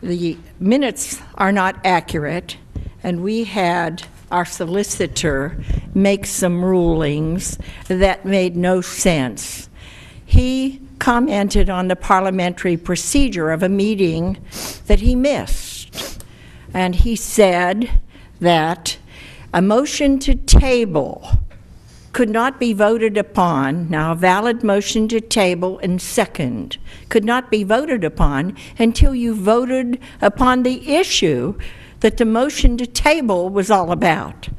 The minutes are not accurate, and we had our solicitor make some rulings that made no sense. He commented on the parliamentary procedure of a meeting that he missed. And he said that a motion to table could not be voted upon, now a valid motion to table and second, could not be voted upon until you voted upon the issue that the motion to table was all about.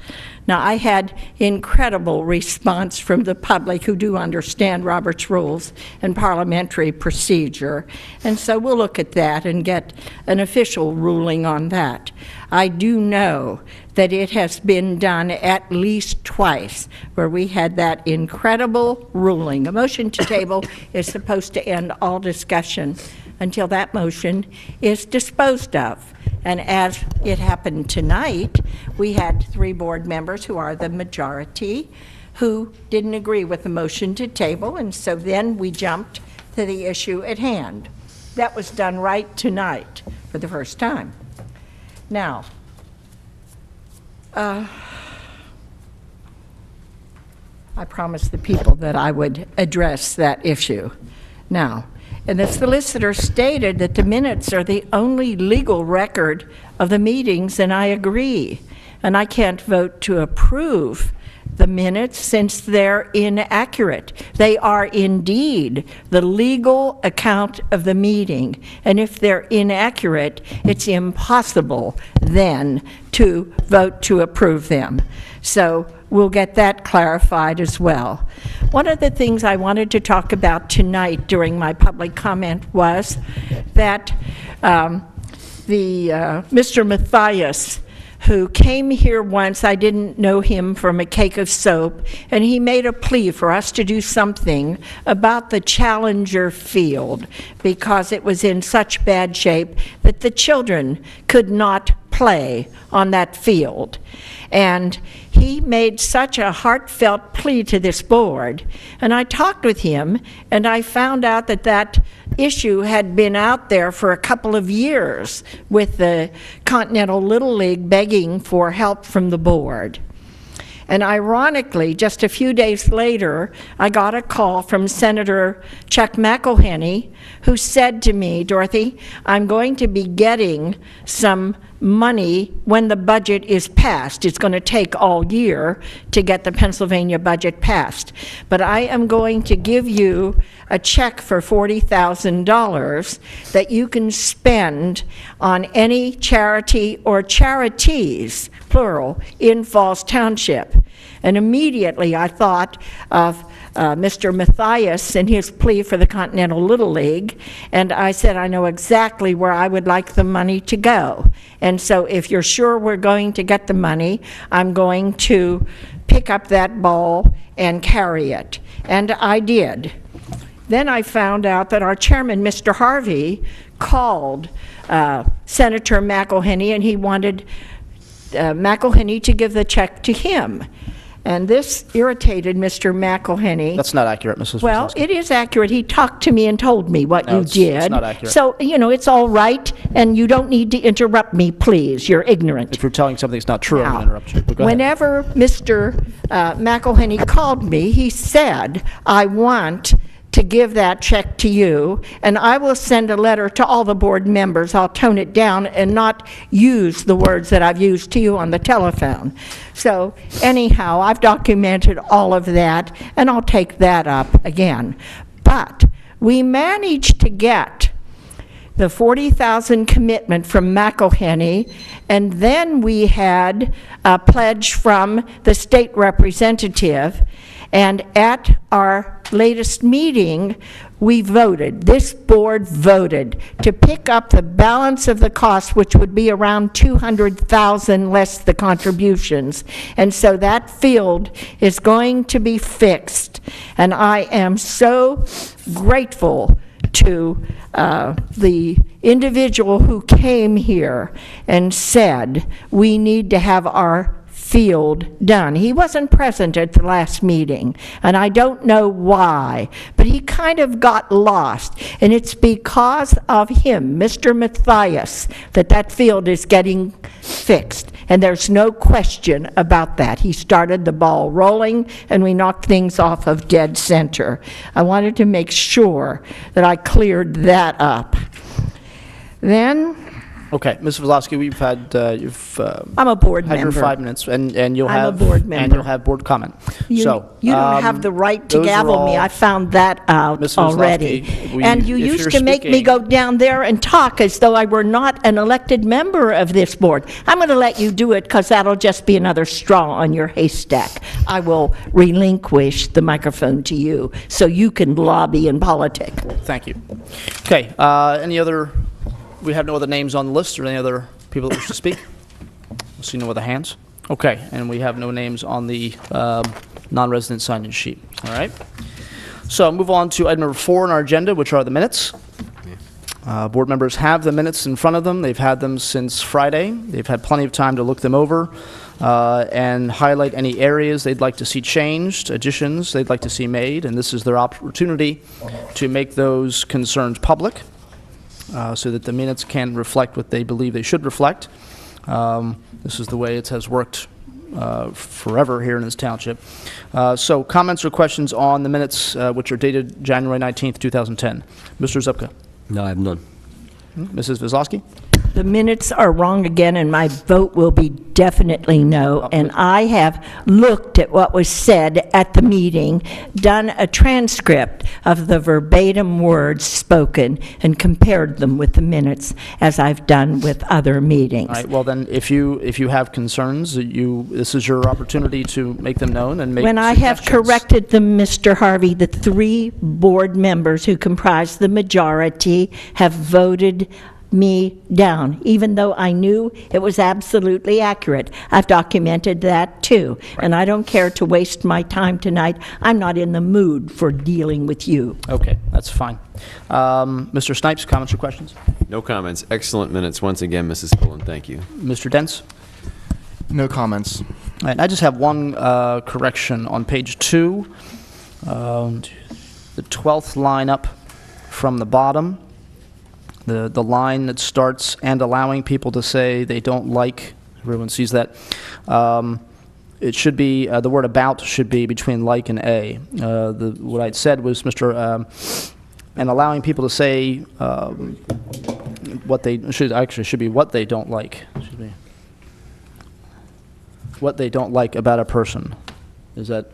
Now, I had incredible response from the public who do understand Robert's rules and parliamentary procedure, and so we'll look at that and get an official ruling on that. I do know that it has been done at least twice where we had that incredible ruling. A motion to table is supposed to end all discussion until that motion is disposed of. And as it happened tonight, we had 3 board members who are the majority who didn't agree with the motion to table, and so then we jumped to the issue at hand. That was done right tonight for the first time. Now, I promised the people that I would address that issue. Now, And the solicitor stated that the minutes are the only legal record of the meetings, and I agree. And I can't vote to approve the minutes since they're inaccurate. They are indeed the legal account of the meeting, and if they're inaccurate, it's impossible then to vote to approve them. So we'll get that clarified as well. One of the things I wanted to talk about tonight during my public comment was that Mr. Matthias, who came here once, I didn't know him from a cake of soap, and he made a plea for us to do something about the Challenger field because it was in such bad shape that the children could not play on that field. And he made such a heartfelt plea to this board, and I talked with him, and I found out that that issue had been out there for a couple of years with the Continental Little League begging for help from the board. And ironically, just a few days later, I got a call from Senator Chuck McElhenney, who said to me, Dorothy, I'm going to be getting some money when the budget is passed. It's going to take all year to get the Pennsylvania budget passed. But I am going to give you a check for $40,000 that you can spend on any charity or charities, plural, in Falls Township. And immediately I thought of Mr. Matthias and his plea for the Continental Little League, and I said I know exactly where I would like the money to go. And so if you're sure we're going to get the money, I'm going to pick up that ball and carry it. And I did. Then I found out that our chairman, Mr. Harvey, called Senator McElhenney, and he wanted McElhenney to give the check to him. And this irritated Mr. McElhenney. That's not accurate, Mrs. Well, Wazowski. it is accurate. He talked to me and told me what you it's did. not accurate. So, you know, it's all right, and you don't need to interrupt me, please. You're ignorant. If you're telling something that's not true, I'm going to interrupt you. But go ahead. Whenever Mr. McElhenney called me, he said, I want to give that check to you, and I will send a letter to all the board members. I'll tone it down and not use the words that I've used to you on the telephone. So anyhow, I've documented all of that, and I'll take that up again. But we managed to get the $40,000 commitment from McElhenney, and then we had a pledge from the state representative, and at our latest meeting, we voted, this board voted, to pick up the balance of the cost, which would be around $200,000 less the contributions. And so that field is going to be fixed. And I am so grateful to the individual who came here and said, we need to have our field done. He wasn't present at the last meeting, and I don't know why, but he kind of got lost, and it's because of him, Mr. Matthias, that that field is getting fixed, and there's no question about that. He started the ball rolling, and we knocked things off of dead center. I wanted to make sure that I cleared that up. Then, okay, Ms. Wazowski, we've had I'm a board had member. your 5 minutes, and you'll I'm a have board member. and you'll have board comment. You don't have the right to those are gavel me. all- I found that out Ms. already. Wazowski, And you if used you're to make me speaking- go down there and talk as though I were not an elected member of this board. I'm going to let you do it because that'll just be another straw on your haystack. I will relinquish the microphone to you so you can lobby in politics. Thank you. Okay, any other, we have no other names on the list, or any other people that wish to speak? I see no other hands. Okay, and we have no names on the non-resident sign-in sheet. All right. So I'll move on to item number 4 on our agenda, which are the minutes. Board members have the minutes in front of them. They've had them since Friday. They've had plenty of time to look them over and highlight any areas they'd like to see changed, additions they'd like to see made, and this is their opportunity to make those concerns public so that the minutes can reflect what they believe they should reflect. This is the way it has worked forever here in this township. So comments or questions on the minutes which are dated January 19th, 2010. Mr. Zupka. No, I have none. Mrs. Kozlowski. The minutes are wrong again, and my vote will be definitely no. And I have looked at what was said at the meeting, done a transcript of the verbatim words spoken, and compared them with the minutes, as I've done with other meetings. All right, well then, if you have concerns, this is your opportunity to make them known and make When I have suggestions. corrected them, Mr. Harvey, the 3 board members who comprise the majority have voted me down, even though I knew it was absolutely accurate. I've documented that too, and I don't care to waste my time tonight. I'm not in the mood for dealing with you. Okay, that's fine. Mr. Snipes, comments or questions? No comments. Excellent minutes once again, Mrs. Pullen. Thank you. Mr. Dents? No comments. All right, I just have one correction on page 2. The 12th line up from the bottom. The line that starts and allowing people to say they don't like, everyone sees that. It should be, the word about should be between like and a. What I'd said was, and allowing people to say what they should be what they don't like. Should be what they don't like about a person. Does that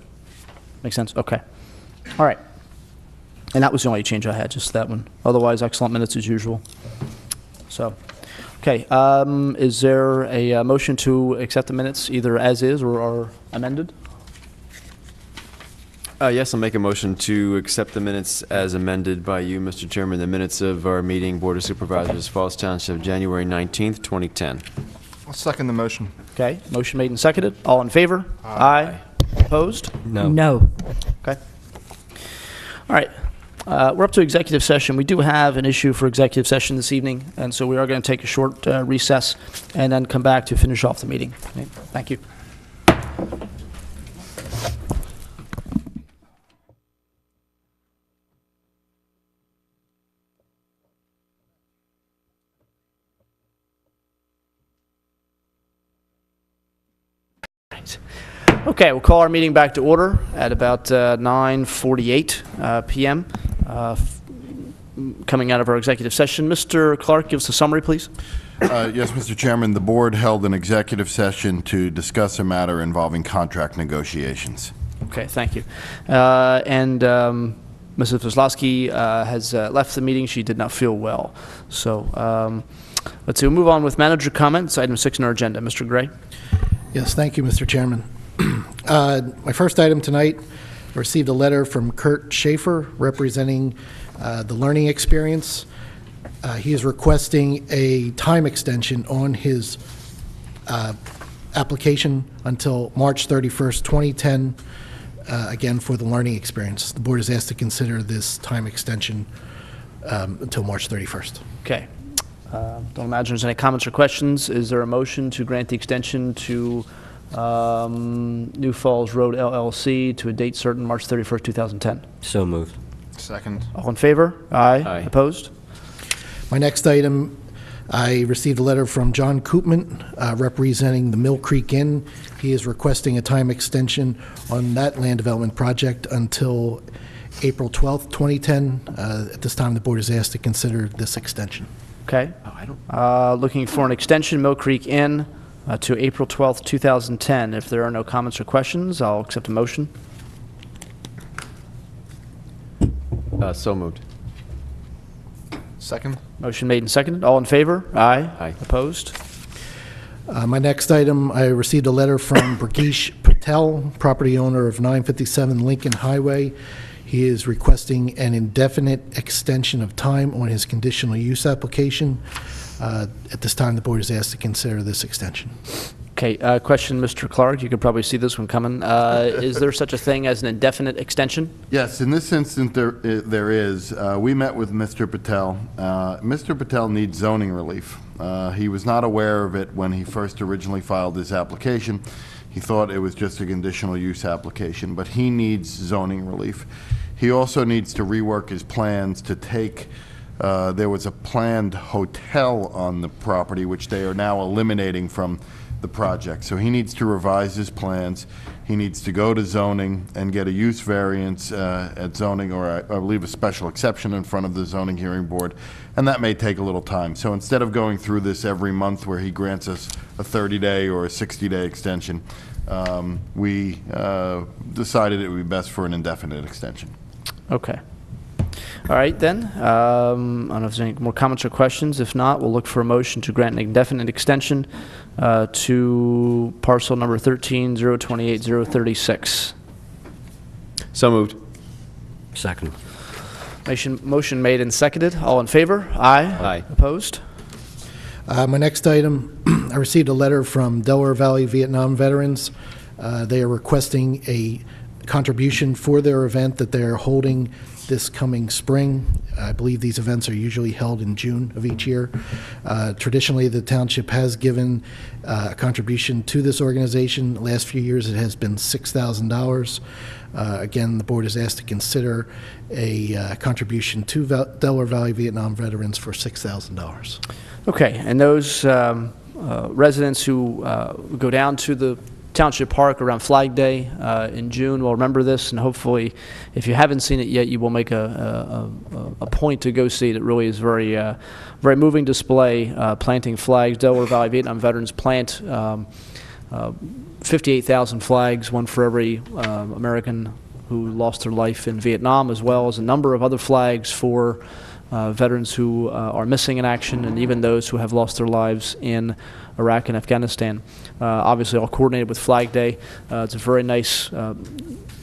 make sense? Okay. All right. And that was the only change I had, just that one. Otherwise, excellent minutes as usual. So, okay. Is there a motion to accept the minutes either as is or amended? Yes, I'll make a motion to accept the minutes as amended by you, Mr. Chairman, the minutes of our meeting, Board of Supervisors, Falls Township, January 19th, 2010. I'll second the motion. Okay. Motion made and seconded. All in favor? Aye. Opposed? No. No. Okay. All right. We're up to executive session. We do have an issue for executive session this evening, and so we are going to take a short recess and then come back to finish off the meeting. Okay. Thank you. Okay, we'll call our meeting back to order at about 9:48 p.m. Coming out of our executive session. Mr. Clark, give us a summary, please. Yes, Mr. Chairman, the board held an executive session to discuss a matter involving contract negotiations. Okay, thank you. Mrs. Kozlowski has left the meeting. She did not feel well. So let's see, we'll move on with manager comments, item 6 on our agenda. Mr. Gray. Yes, thank you, Mr. Chairman. My first item tonight, I received a letter from Kurt Schaefer representing the learning experience. He is requesting a time extension on his application until March 31st, 2010, again for the learning experience. The board is asked to consider this time extension until March 31st. Okay. Don't imagine there's any comments or questions. Is there a motion to grant the extension to New Falls Road LLC to a date certain, March 31st, 2010? So moved. Second. All in favor? Aye. Aye. Opposed? My next item, I received a letter from John Koopman representing the Mill Creek Inn. He is requesting a time extension on that land development project until April 12th, 2010. At this time, the board is asked to consider this extension. Okay. Looking for an extension, Mill Creek Inn, to April 12th, 2010. If there are no comments or questions, I'll accept a motion. So moved. Second. Motion made and seconded. All in favor? Aye. Aye. Opposed? My next item, I received a letter from Burgesh Patel, property owner of 957 Lincoln Highway. He is requesting an indefinite extension of time on his conditional use application. At this time, the board is asked to consider this extension. Okay, question, Mr. Clark. You could probably see this one coming. Is there such a thing as an indefinite extension? Yes, in this instance, there is. We met with Mr. Patel. Mr. Patel needs zoning relief. He was not aware of it when he first originally filed his application. He thought it was just a conditional use application, but he needs zoning relief. He also needs to rework his plans to take there was a planned hotel on the property, which they are now eliminating from the project. So he needs to revise his plans. He needs to go to zoning and get a use variance at zoning, or I believe a special exception in front of the zoning hearing board, and that may take a little time. So instead of going through this every month where he grants us a 30-day or a 60-day extension, we decided it would be best for an indefinite extension. Okay. All right, then. I don't know if there's any more comments or questions. If not, we'll look for a motion to grant an indefinite extension to parcel number 13-028-036. So moved. Second. Motion made and seconded. All in favor? Aye. Aye. Opposed? My next item, I received a letter from Delaware Valley Vietnam veterans. They are requesting a contribution for their event that they're holding this coming spring. I believe these events are usually held in June of each year. Traditionally, the township has given a contribution to this organization. The last few years, it has been $6,000. Again, the board is asked to consider a contribution to Delaware Valley Vietnam veterans for $6,000. Okay, and those residents who go down to the Township Park around Flag Day in June will remember this, and hopefully, if you haven't seen it yet, you will make a point to go see it. It really is very moving display, planting flags. Delaware Valley Vietnam veterans plant 58,000 flags, one for every American who lost their life in Vietnam, as well as a number of other flags for veterans who are missing in action, and even those who have lost their lives in Iraq and Afghanistan. Obviously, all coordinated with Flag Day. It's a very nice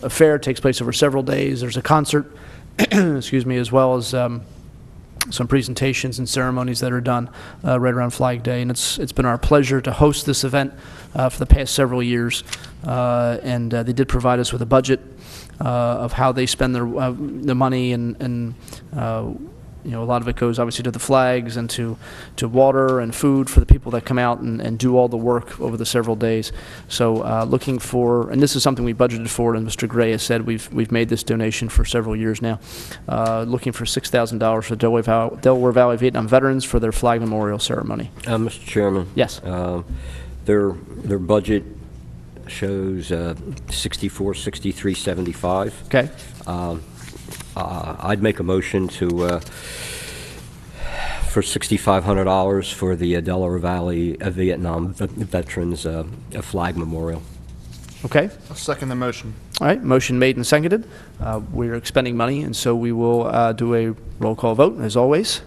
affair. It takes place over several days. There's a concert, excuse me, as well as some presentations and ceremonies that are done right around Flag Day. And it's been our pleasure to host this event for the past several years. And they did provide us with a budget of how they spend their money, and you know, a lot of it goes obviously to the flags and to water and food for the people that come out and do all the work over the several days. So looking for, and this is something we budgeted for, and Mr. Gray has said we've made this donation for several years now, looking for $6,000 for Delaware Valley Vietnam veterans for their flag memorial ceremony. Mr. Chairman. Yes. Their budget shows 6375. Okay. I'd make a motion to for $6,500 for the Delaware Valley Vietnam veterans a flag memorial. Okay. I'll second the motion. All right. Motion made and seconded. We're expending money, and so we will do a roll call vote as always.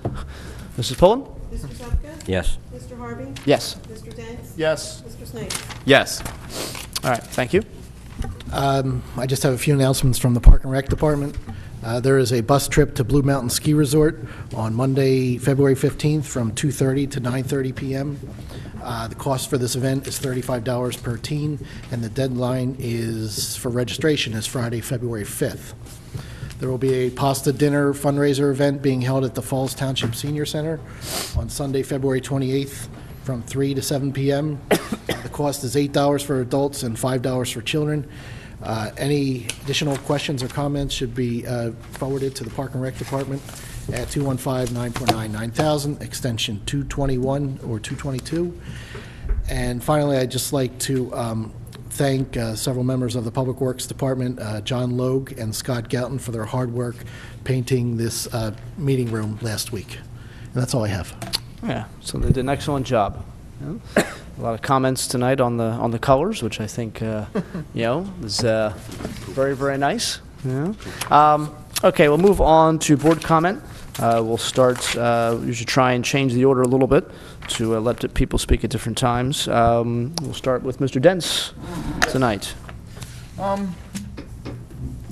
Mrs. Pullen? Mr. Zupka? Yes. Mr. Harvey? Yes. Mr. Dents? Yes. Mr. Snipes? Yes. All right. Thank you. I just have a few announcements from the Park and Rec Department. There is a bus trip to Blue Mountain Ski Resort on Monday, February 15th from 2:30 to 9:30 p.m. The cost for this event is $35 per teen, and the deadline is for registration is Friday, February 5th. There will be a pasta dinner fundraiser event being held at the Falls Township Senior Center on Sunday, February 28th from 3 to 7 p.m. The cost is $8 for adults and $5 for children. Any additional questions or comments should be forwarded to the Park and Rec Department at 215-949-9000, extension 221 or 222. And finally, I'd just like to thank several members of the Public Works Department, John Logue and Scott Gouton, for their hard work painting this meeting room last week. And that's all I have. Yeah, so they did an excellent job. Yeah. A lot of comments tonight on the colors, which I think is very, very nice. Yeah. Okay, we'll move on to board comment. We'll start. We should try and change the order a little bit to let people speak at different times. We'll start with Mr. Dents tonight. The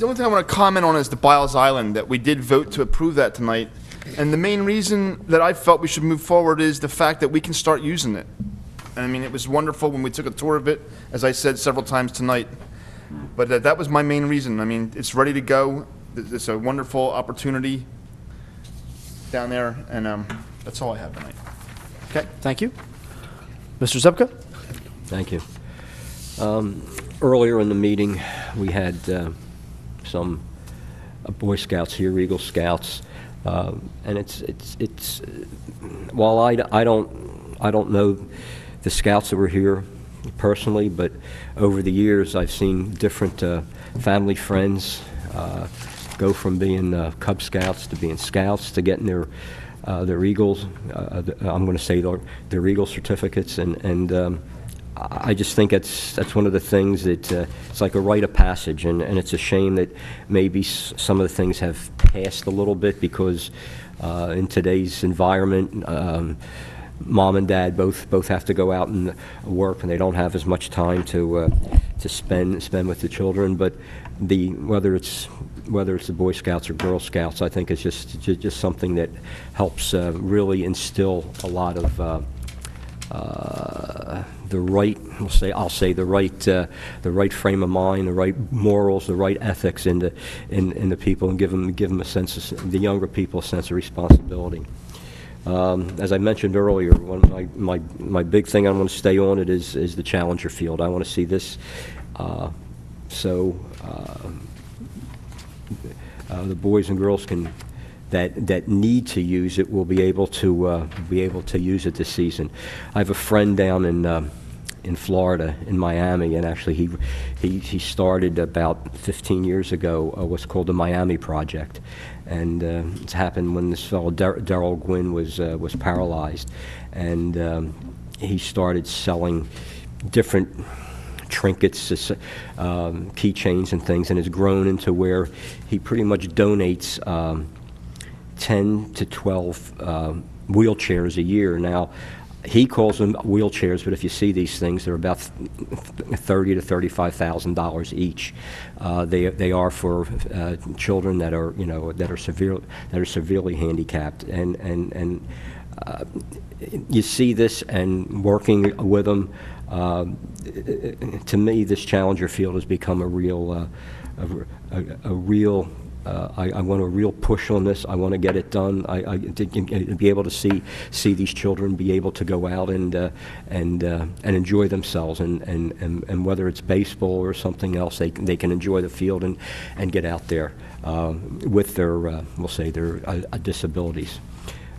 only thing I want to comment on is the Biles Island, that we did vote to approve that tonight. And the main reason that I felt we should move forward is the fact that we can start using it. I mean, it was wonderful when we took a tour of it, as I said several times tonight. But that was my main reason. I mean, it's ready to go. It's a wonderful opportunity down there, and that's all I have tonight. Okay, thank you. Mr. Zupka? Thank you. Earlier in the meeting, we had some Boy Scouts here, Eagle Scouts, And it's while I don't know the scouts that were here personally, but over the years I've seen different family friends go from being Cub Scouts to being Scouts to getting their Eagles. I'm going to say their Eagle certificates, and I just think that's one of the things that it's like a rite of passage, and it's a shame that maybe some of the things have passed a little bit because in today's environment, mom and dad both have to go out and work, and they don't have as much time to spend with the children. But whether it's the Boy Scouts or Girl Scouts, I think it's just something that helps really instill a lot of the right, I'll say the right frame of mind, the right morals, the right ethics in the people, and give them a sense of, the younger people, a sense of responsibility. As I mentioned earlier, one of my big thing I want to stay on it is the Challenger field. I want to see this the boys and girls that need to use it will be able to use it this season. I have a friend down in Florida, in Miami, and actually he started about 15 years ago what's called the Miami Project, and it's happened when this fellow Darrell Gwynn was paralyzed, and he started selling different trinkets, keychains and things, and has grown into where he pretty much donates 10 to 12 wheelchairs a year. Now, he calls them wheelchairs, but if you see these things, they're about $30,000 to $35,000 each. They are for children that are severely handicapped, and you see this, and working with them. To me, this Challenger field has become a real, I want a real push on this. I want to get it done. I to be able to see these children be able to go out and enjoy themselves, and whether it's baseball or something else, they can enjoy the field and get out there with their we'll say their disabilities.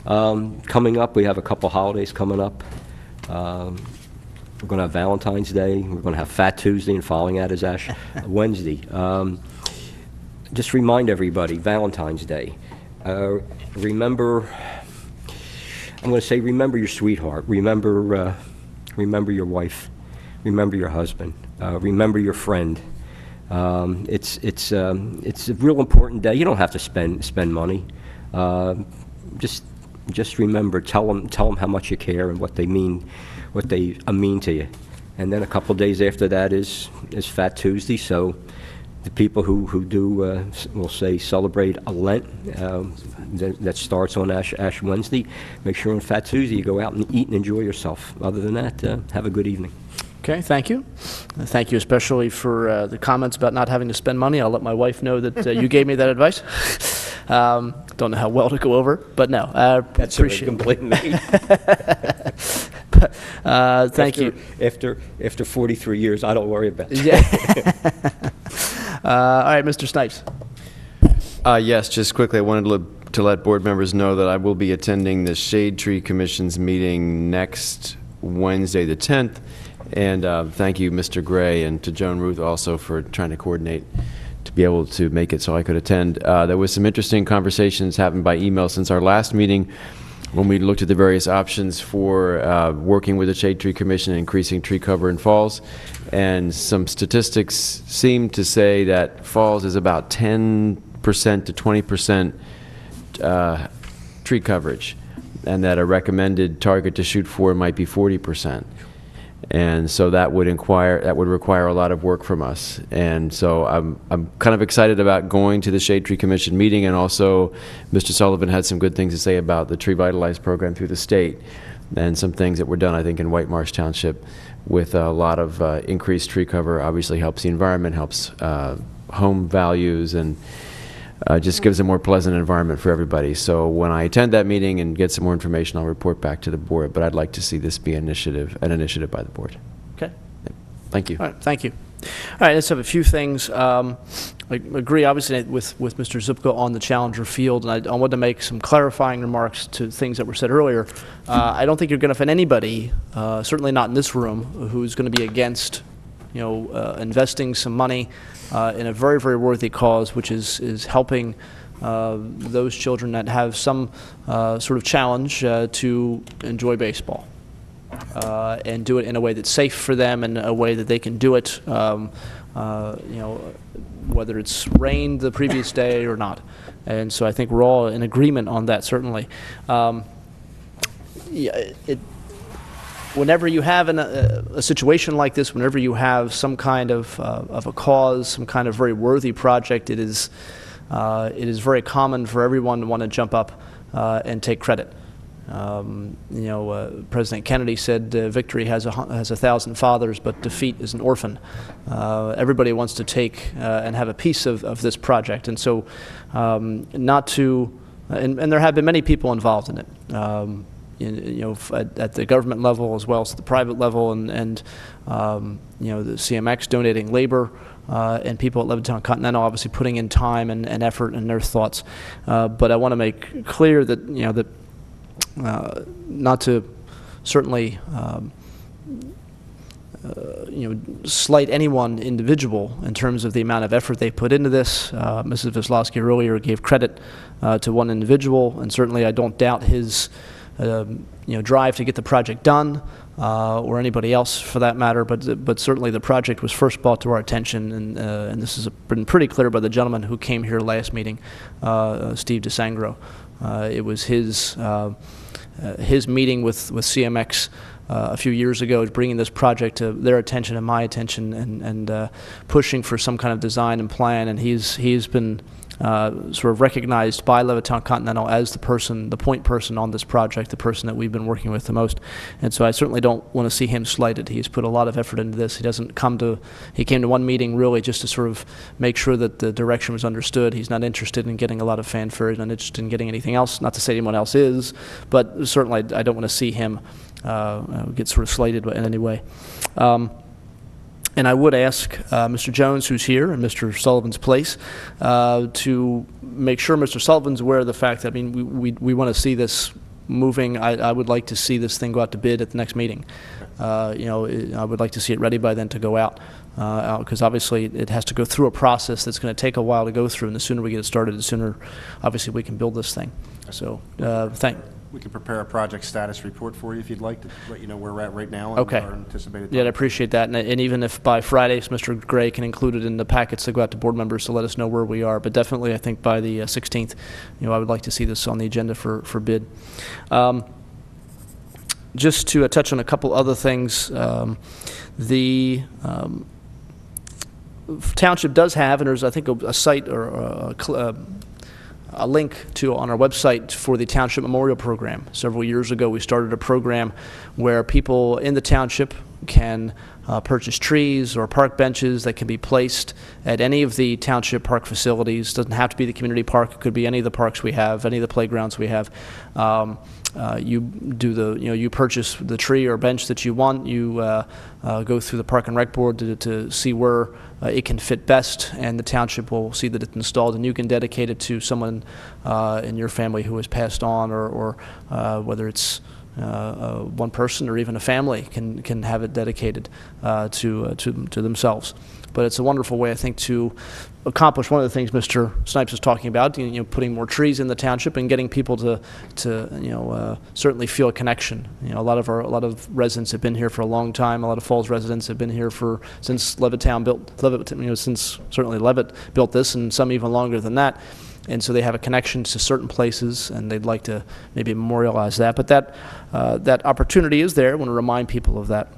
Coming up, we have a couple holidays coming up. We're going to have Valentine's Day. We're going to have Fat Tuesday, and following that is Ash Wednesday. Just remind everybody, Valentine's Day. Remember, I'm going to say, remember your sweetheart. Remember your wife. Remember your husband. Remember your friend. It's a real important day. You don't have to spend money. Just remember. Tell them how much you care and what they mean to you. And then a couple days after that is Fat Tuesday. So the people who do, we'll say, celebrate a Lent that starts on Ash Wednesday, make sure on Fat Tuesday you go out and eat and enjoy yourself. Other than that, have a good evening. Okay, thank you. Thank you especially for the comments about not having to spend money. I'll let my wife know that you gave me that advice. Don't know how well to go over, but no, I appreciate it. Thank you. After 43 years, I don't worry about it. Yeah. All right, Mr. Snipes. Yes, just quickly, I wanted to let board members know that I will be attending the Shade Tree Commission's meeting next Wednesday, the 10th. And thank you, Mr. Gray, and to Joan Ruth also for trying to coordinate to be able to make it so I could attend. There was some interesting conversations happened by email since our last meeting when we looked at the various options for working with the Shade Tree Commission and increasing tree cover in falls. And some statistics seem to say that falls is about 10% to 20% tree coverage, and that a recommended target to shoot for might be 40%. And so that would require a lot of work from us. And so I'm kind of excited about going to the Shade Tree Commission meeting, and also Mr. Sullivan had some good things to say about the Tree Vitalize program through the state, and some things that were done, I think, in White Marsh Township with a lot of increased tree cover. Obviously helps the environment, helps home values, and just gives a more pleasant environment for everybody. So when I attend that meeting and get some more information, I'll report back to the board. But I'd like to see this be an initiative by the board. Okay. Thank you. All right, thank you. All right, let's have a few things. I agree, obviously, with Mr. Zupko on the Challenger field, and I wanted to make some clarifying remarks to things that were said earlier. I don't think you're going to find anybody, certainly not in this room, who's going to be against, investing some money in a very, very worthy cause, which is helping those children that have some sort of challenge to enjoy baseball. And do it in a way that's safe for them and a way that they can do it, whether it's rained the previous day or not. And so I think we're all in agreement on that, certainly. Whenever you have a situation like this, whenever you have some kind of a cause, some kind of very worthy project, it is very common for everyone to want to jump up and take credit. President Kennedy said victory has 1,000 fathers, but defeat is an orphan. Everybody wants to take and have a piece of this project, and so and there have been many people involved in it. At the government level as well as at the private level, and the CMX donating labor. And people at Levittown Continental obviously putting in time and effort and their thoughts. But I want to make clear that not to certainly slight any one individual in terms of the amount of effort they put into this. Mrs. Vislowski earlier gave credit to one individual, and certainly I don't doubt his drive to get the project done, or anybody else for that matter. But certainly the project was first brought to our attention, and this has been pretty clear by the gentleman who came here last meeting, Steve DeSangro. It was his meeting with CMX a few years ago, bringing this project to their attention and my attention, and pushing for some kind of design and plan. And he's been sort of recognized by Levittown Continental as the point person on this project, the person that we've been working with the most. And so I certainly don't want to see him slighted. He's put a lot of effort into this. He came to one meeting really just to sort of make sure that the direction was understood. He's not interested in getting a lot of fanfare. He's not interested in getting anything else. Not to say anyone else is, but certainly I don't want to see him get sort of slighted in any way. And I would ask Mr. Jones, who's here, and Mr. Sullivan's place, to make sure Mr. Sullivan's aware of the fact that, we want to see this moving. I would like to see this thing go out to bid at the next meeting. I would like to see it ready by then to go out, because obviously it has to go through a process that's going to take a while to go through, and the sooner we get it started, the sooner, obviously, we can build this thing. So, We can prepare a project status report for you if you'd like, to let you know where we're at right now and okay. our anticipated Yeah, I time. appreciate that. And even if by Friday, Mr. Gray can include it in the packets that go out to board members to let us know where we are. But definitely, I think by the 16th, I would like to see this on the agenda for bid. Just to touch on a couple other things, the Township does have, and there's, I think, a site or a link to on our website for the Township Memorial Program. Several years ago, we started a program where people in the Township can purchase trees or park benches that can be placed at any of the Township park facilities. Doesn't have to be the community park. It could be any of the parks we have, any of the playgrounds we have. You purchase the tree or bench that you want. You go through the Park and Rec Board to see where it can fit best, and the Township will see that it's installed, and you can dedicate it to someone in your family who has passed on, or whether it's one person or even a family can have it dedicated to themselves. But it's a wonderful way, I think, to accomplish one of the things Mr. Snipes was talking about, putting more trees in the Township and getting people to certainly feel a connection. A lot of residents have been here for a long time. A lot of Falls residents have been here since since certainly Levitt built this, and some even longer than that. And so they have a connection to certain places, and they'd like to maybe memorialize that. But that opportunity is there. I want to remind people of that.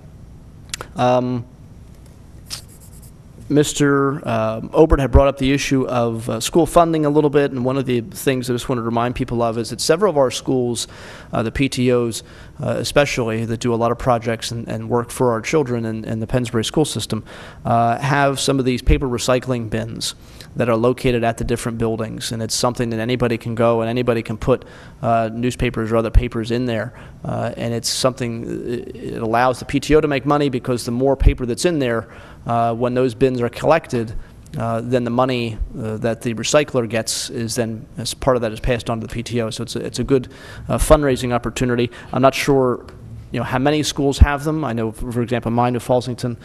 Mr. Obert had brought up the issue of school funding a little bit, and one of the things I just want to remind people of is that several of our schools, the PTOs especially, that do a lot of projects and work for our children in the Pennsbury school system, have some of these paper recycling bins that are located at the different buildings, and it's something that anybody can go and anybody can put newspapers or other papers in there, and it's something, it allows the PTO to make money because the more paper that's in there, when those bins are collected, then the money that the recycler gets is then, as part of that, is passed on to the PTO. So it's a good fundraising opportunity. I'm not sure, how many schools have them. I know, for example, mine, New Fallsington,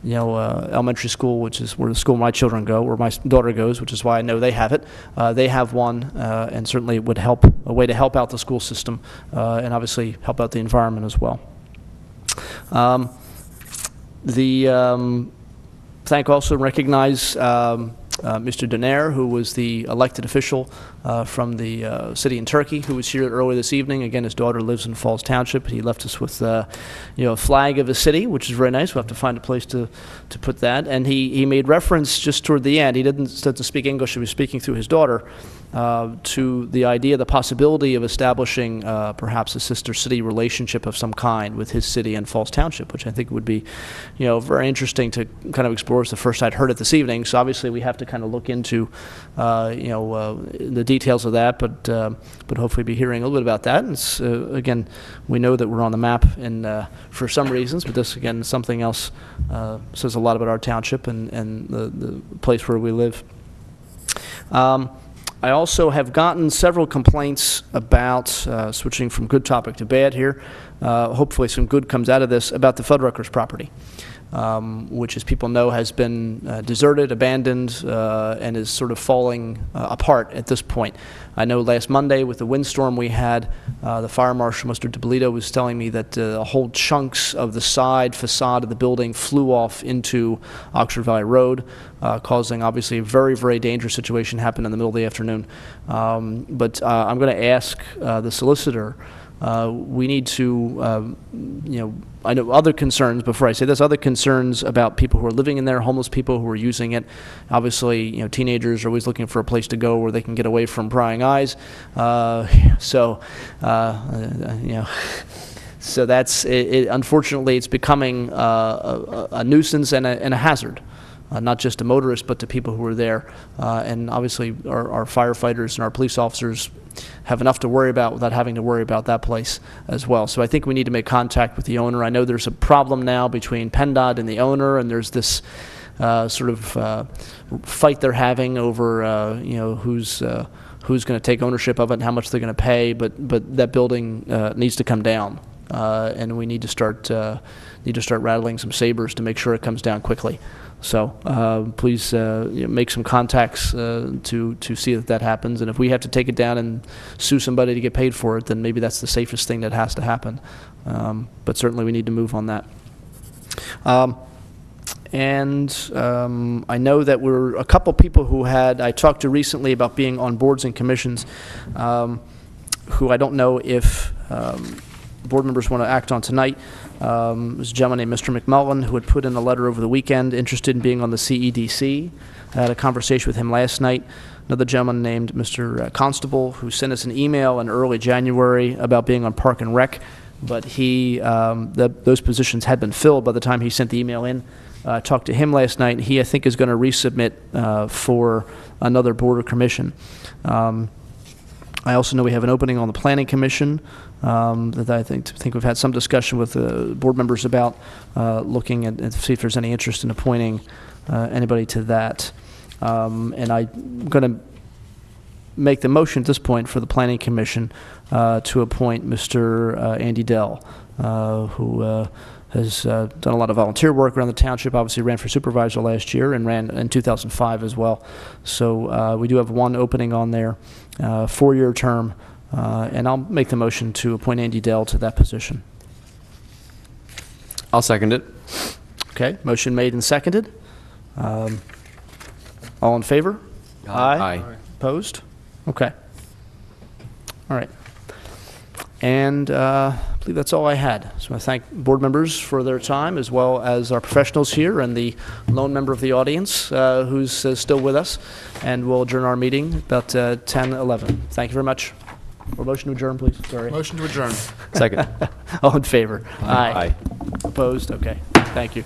elementary school, which is where the school my children go, where my daughter goes, which is why I know they have it. They have one, and certainly it would help, a way to help out the school system, and obviously help out the environment as well. Thank also and recognize Mr. Donaire, who was the elected official from the city in Turkey, who was here earlier this evening. Again, his daughter lives in Falls Township. He left us with a flag of the city, which is very nice. We'll have to find a place to put that. And he made reference just toward the end. He didn't speak English. He was speaking through his daughter to the idea, the possibility of establishing perhaps a sister city relationship of some kind with his city and Falls Township, which I think would be, very interesting to kind of explore. It's the first I'd heard it this evening, so obviously we have to kind of look into, the details of that, but hopefully be hearing a little bit about that. And it's, again, we know that we're on the map for some reasons, but this, again, is something else, says a lot about our township and the place where we live. I also have gotten several complaints about, switching from good topic to bad here, hopefully some good comes out of this, about the Fuddruckers property, which, as people know, has been deserted, abandoned, and is sort of falling apart at this point. I know last Monday with the windstorm we had, the fire marshal, Mr. DiBolito, was telling me that whole chunks of the side facade of the building flew off into Oxford Valley Road, causing obviously a very, very dangerous situation happened in the middle of the afternoon. But I'm going to ask the solicitor, we need to, I know other concerns, before I say this, other concerns about people who are living in there, homeless people who are using it. Obviously, teenagers are always looking for a place to go where they can get away from prying eyes. So that's, unfortunately, it's becoming a nuisance and a hazard. Not just to motorists, but to people who are there. And obviously, our firefighters and our police officers have enough to worry about without having to worry about that place as well. So I think we need to make contact with the owner. I know there's a problem now between PennDOT and the owner, and there's this sort of fight they're having over, who's going to take ownership of it and how much they're going to pay. But that building needs to come down, and we need to start rattling some sabers to make sure it comes down quickly. So please make some contacts to see that happens. And if we have to take it down and sue somebody to get paid for it, then maybe that's the safest thing that has to happen. But certainly we need to move on that. I know that we're a couple people who I talked to recently about being on boards and commissions, who I don't know if board members want to act on tonight. There's a gentleman named Mr. McMullen who had put in a letter over the weekend interested in being on the CEDC. I had a conversation with him last night. Another gentleman named Mr. Constable who sent us an email in early January about being on Park and Rec, but those positions had been filled by the time he sent the email in. I talked to him last night, and he, I think, is going to resubmit for another board or commission. I also know we have an opening on the Planning Commission that I think we've had some discussion with board members about, looking at see if there's any interest in appointing anybody to that. And I'm going to make the motion at this point for the Planning Commission to appoint Mr. Andy Dell, who has done a lot of volunteer work around the township, obviously ran for supervisor last year and ran in 2005 as well. So we do have one opening on there, 4-year term, and I'll make the motion to appoint Andy Dell to that position. I'll second it. Okay, motion made and seconded. All in favor? Aye. Opposed? Okay. All right. And I believe that's all I had. So I thank board members for their time, as well as our professionals here and the lone member of the audience who's still with us. And we'll adjourn our meeting about 10:11. Thank you very much. Or motion to adjourn, please. Sorry. Motion to adjourn. Second. All in favor? Aye. Opposed? Okay. Thank you.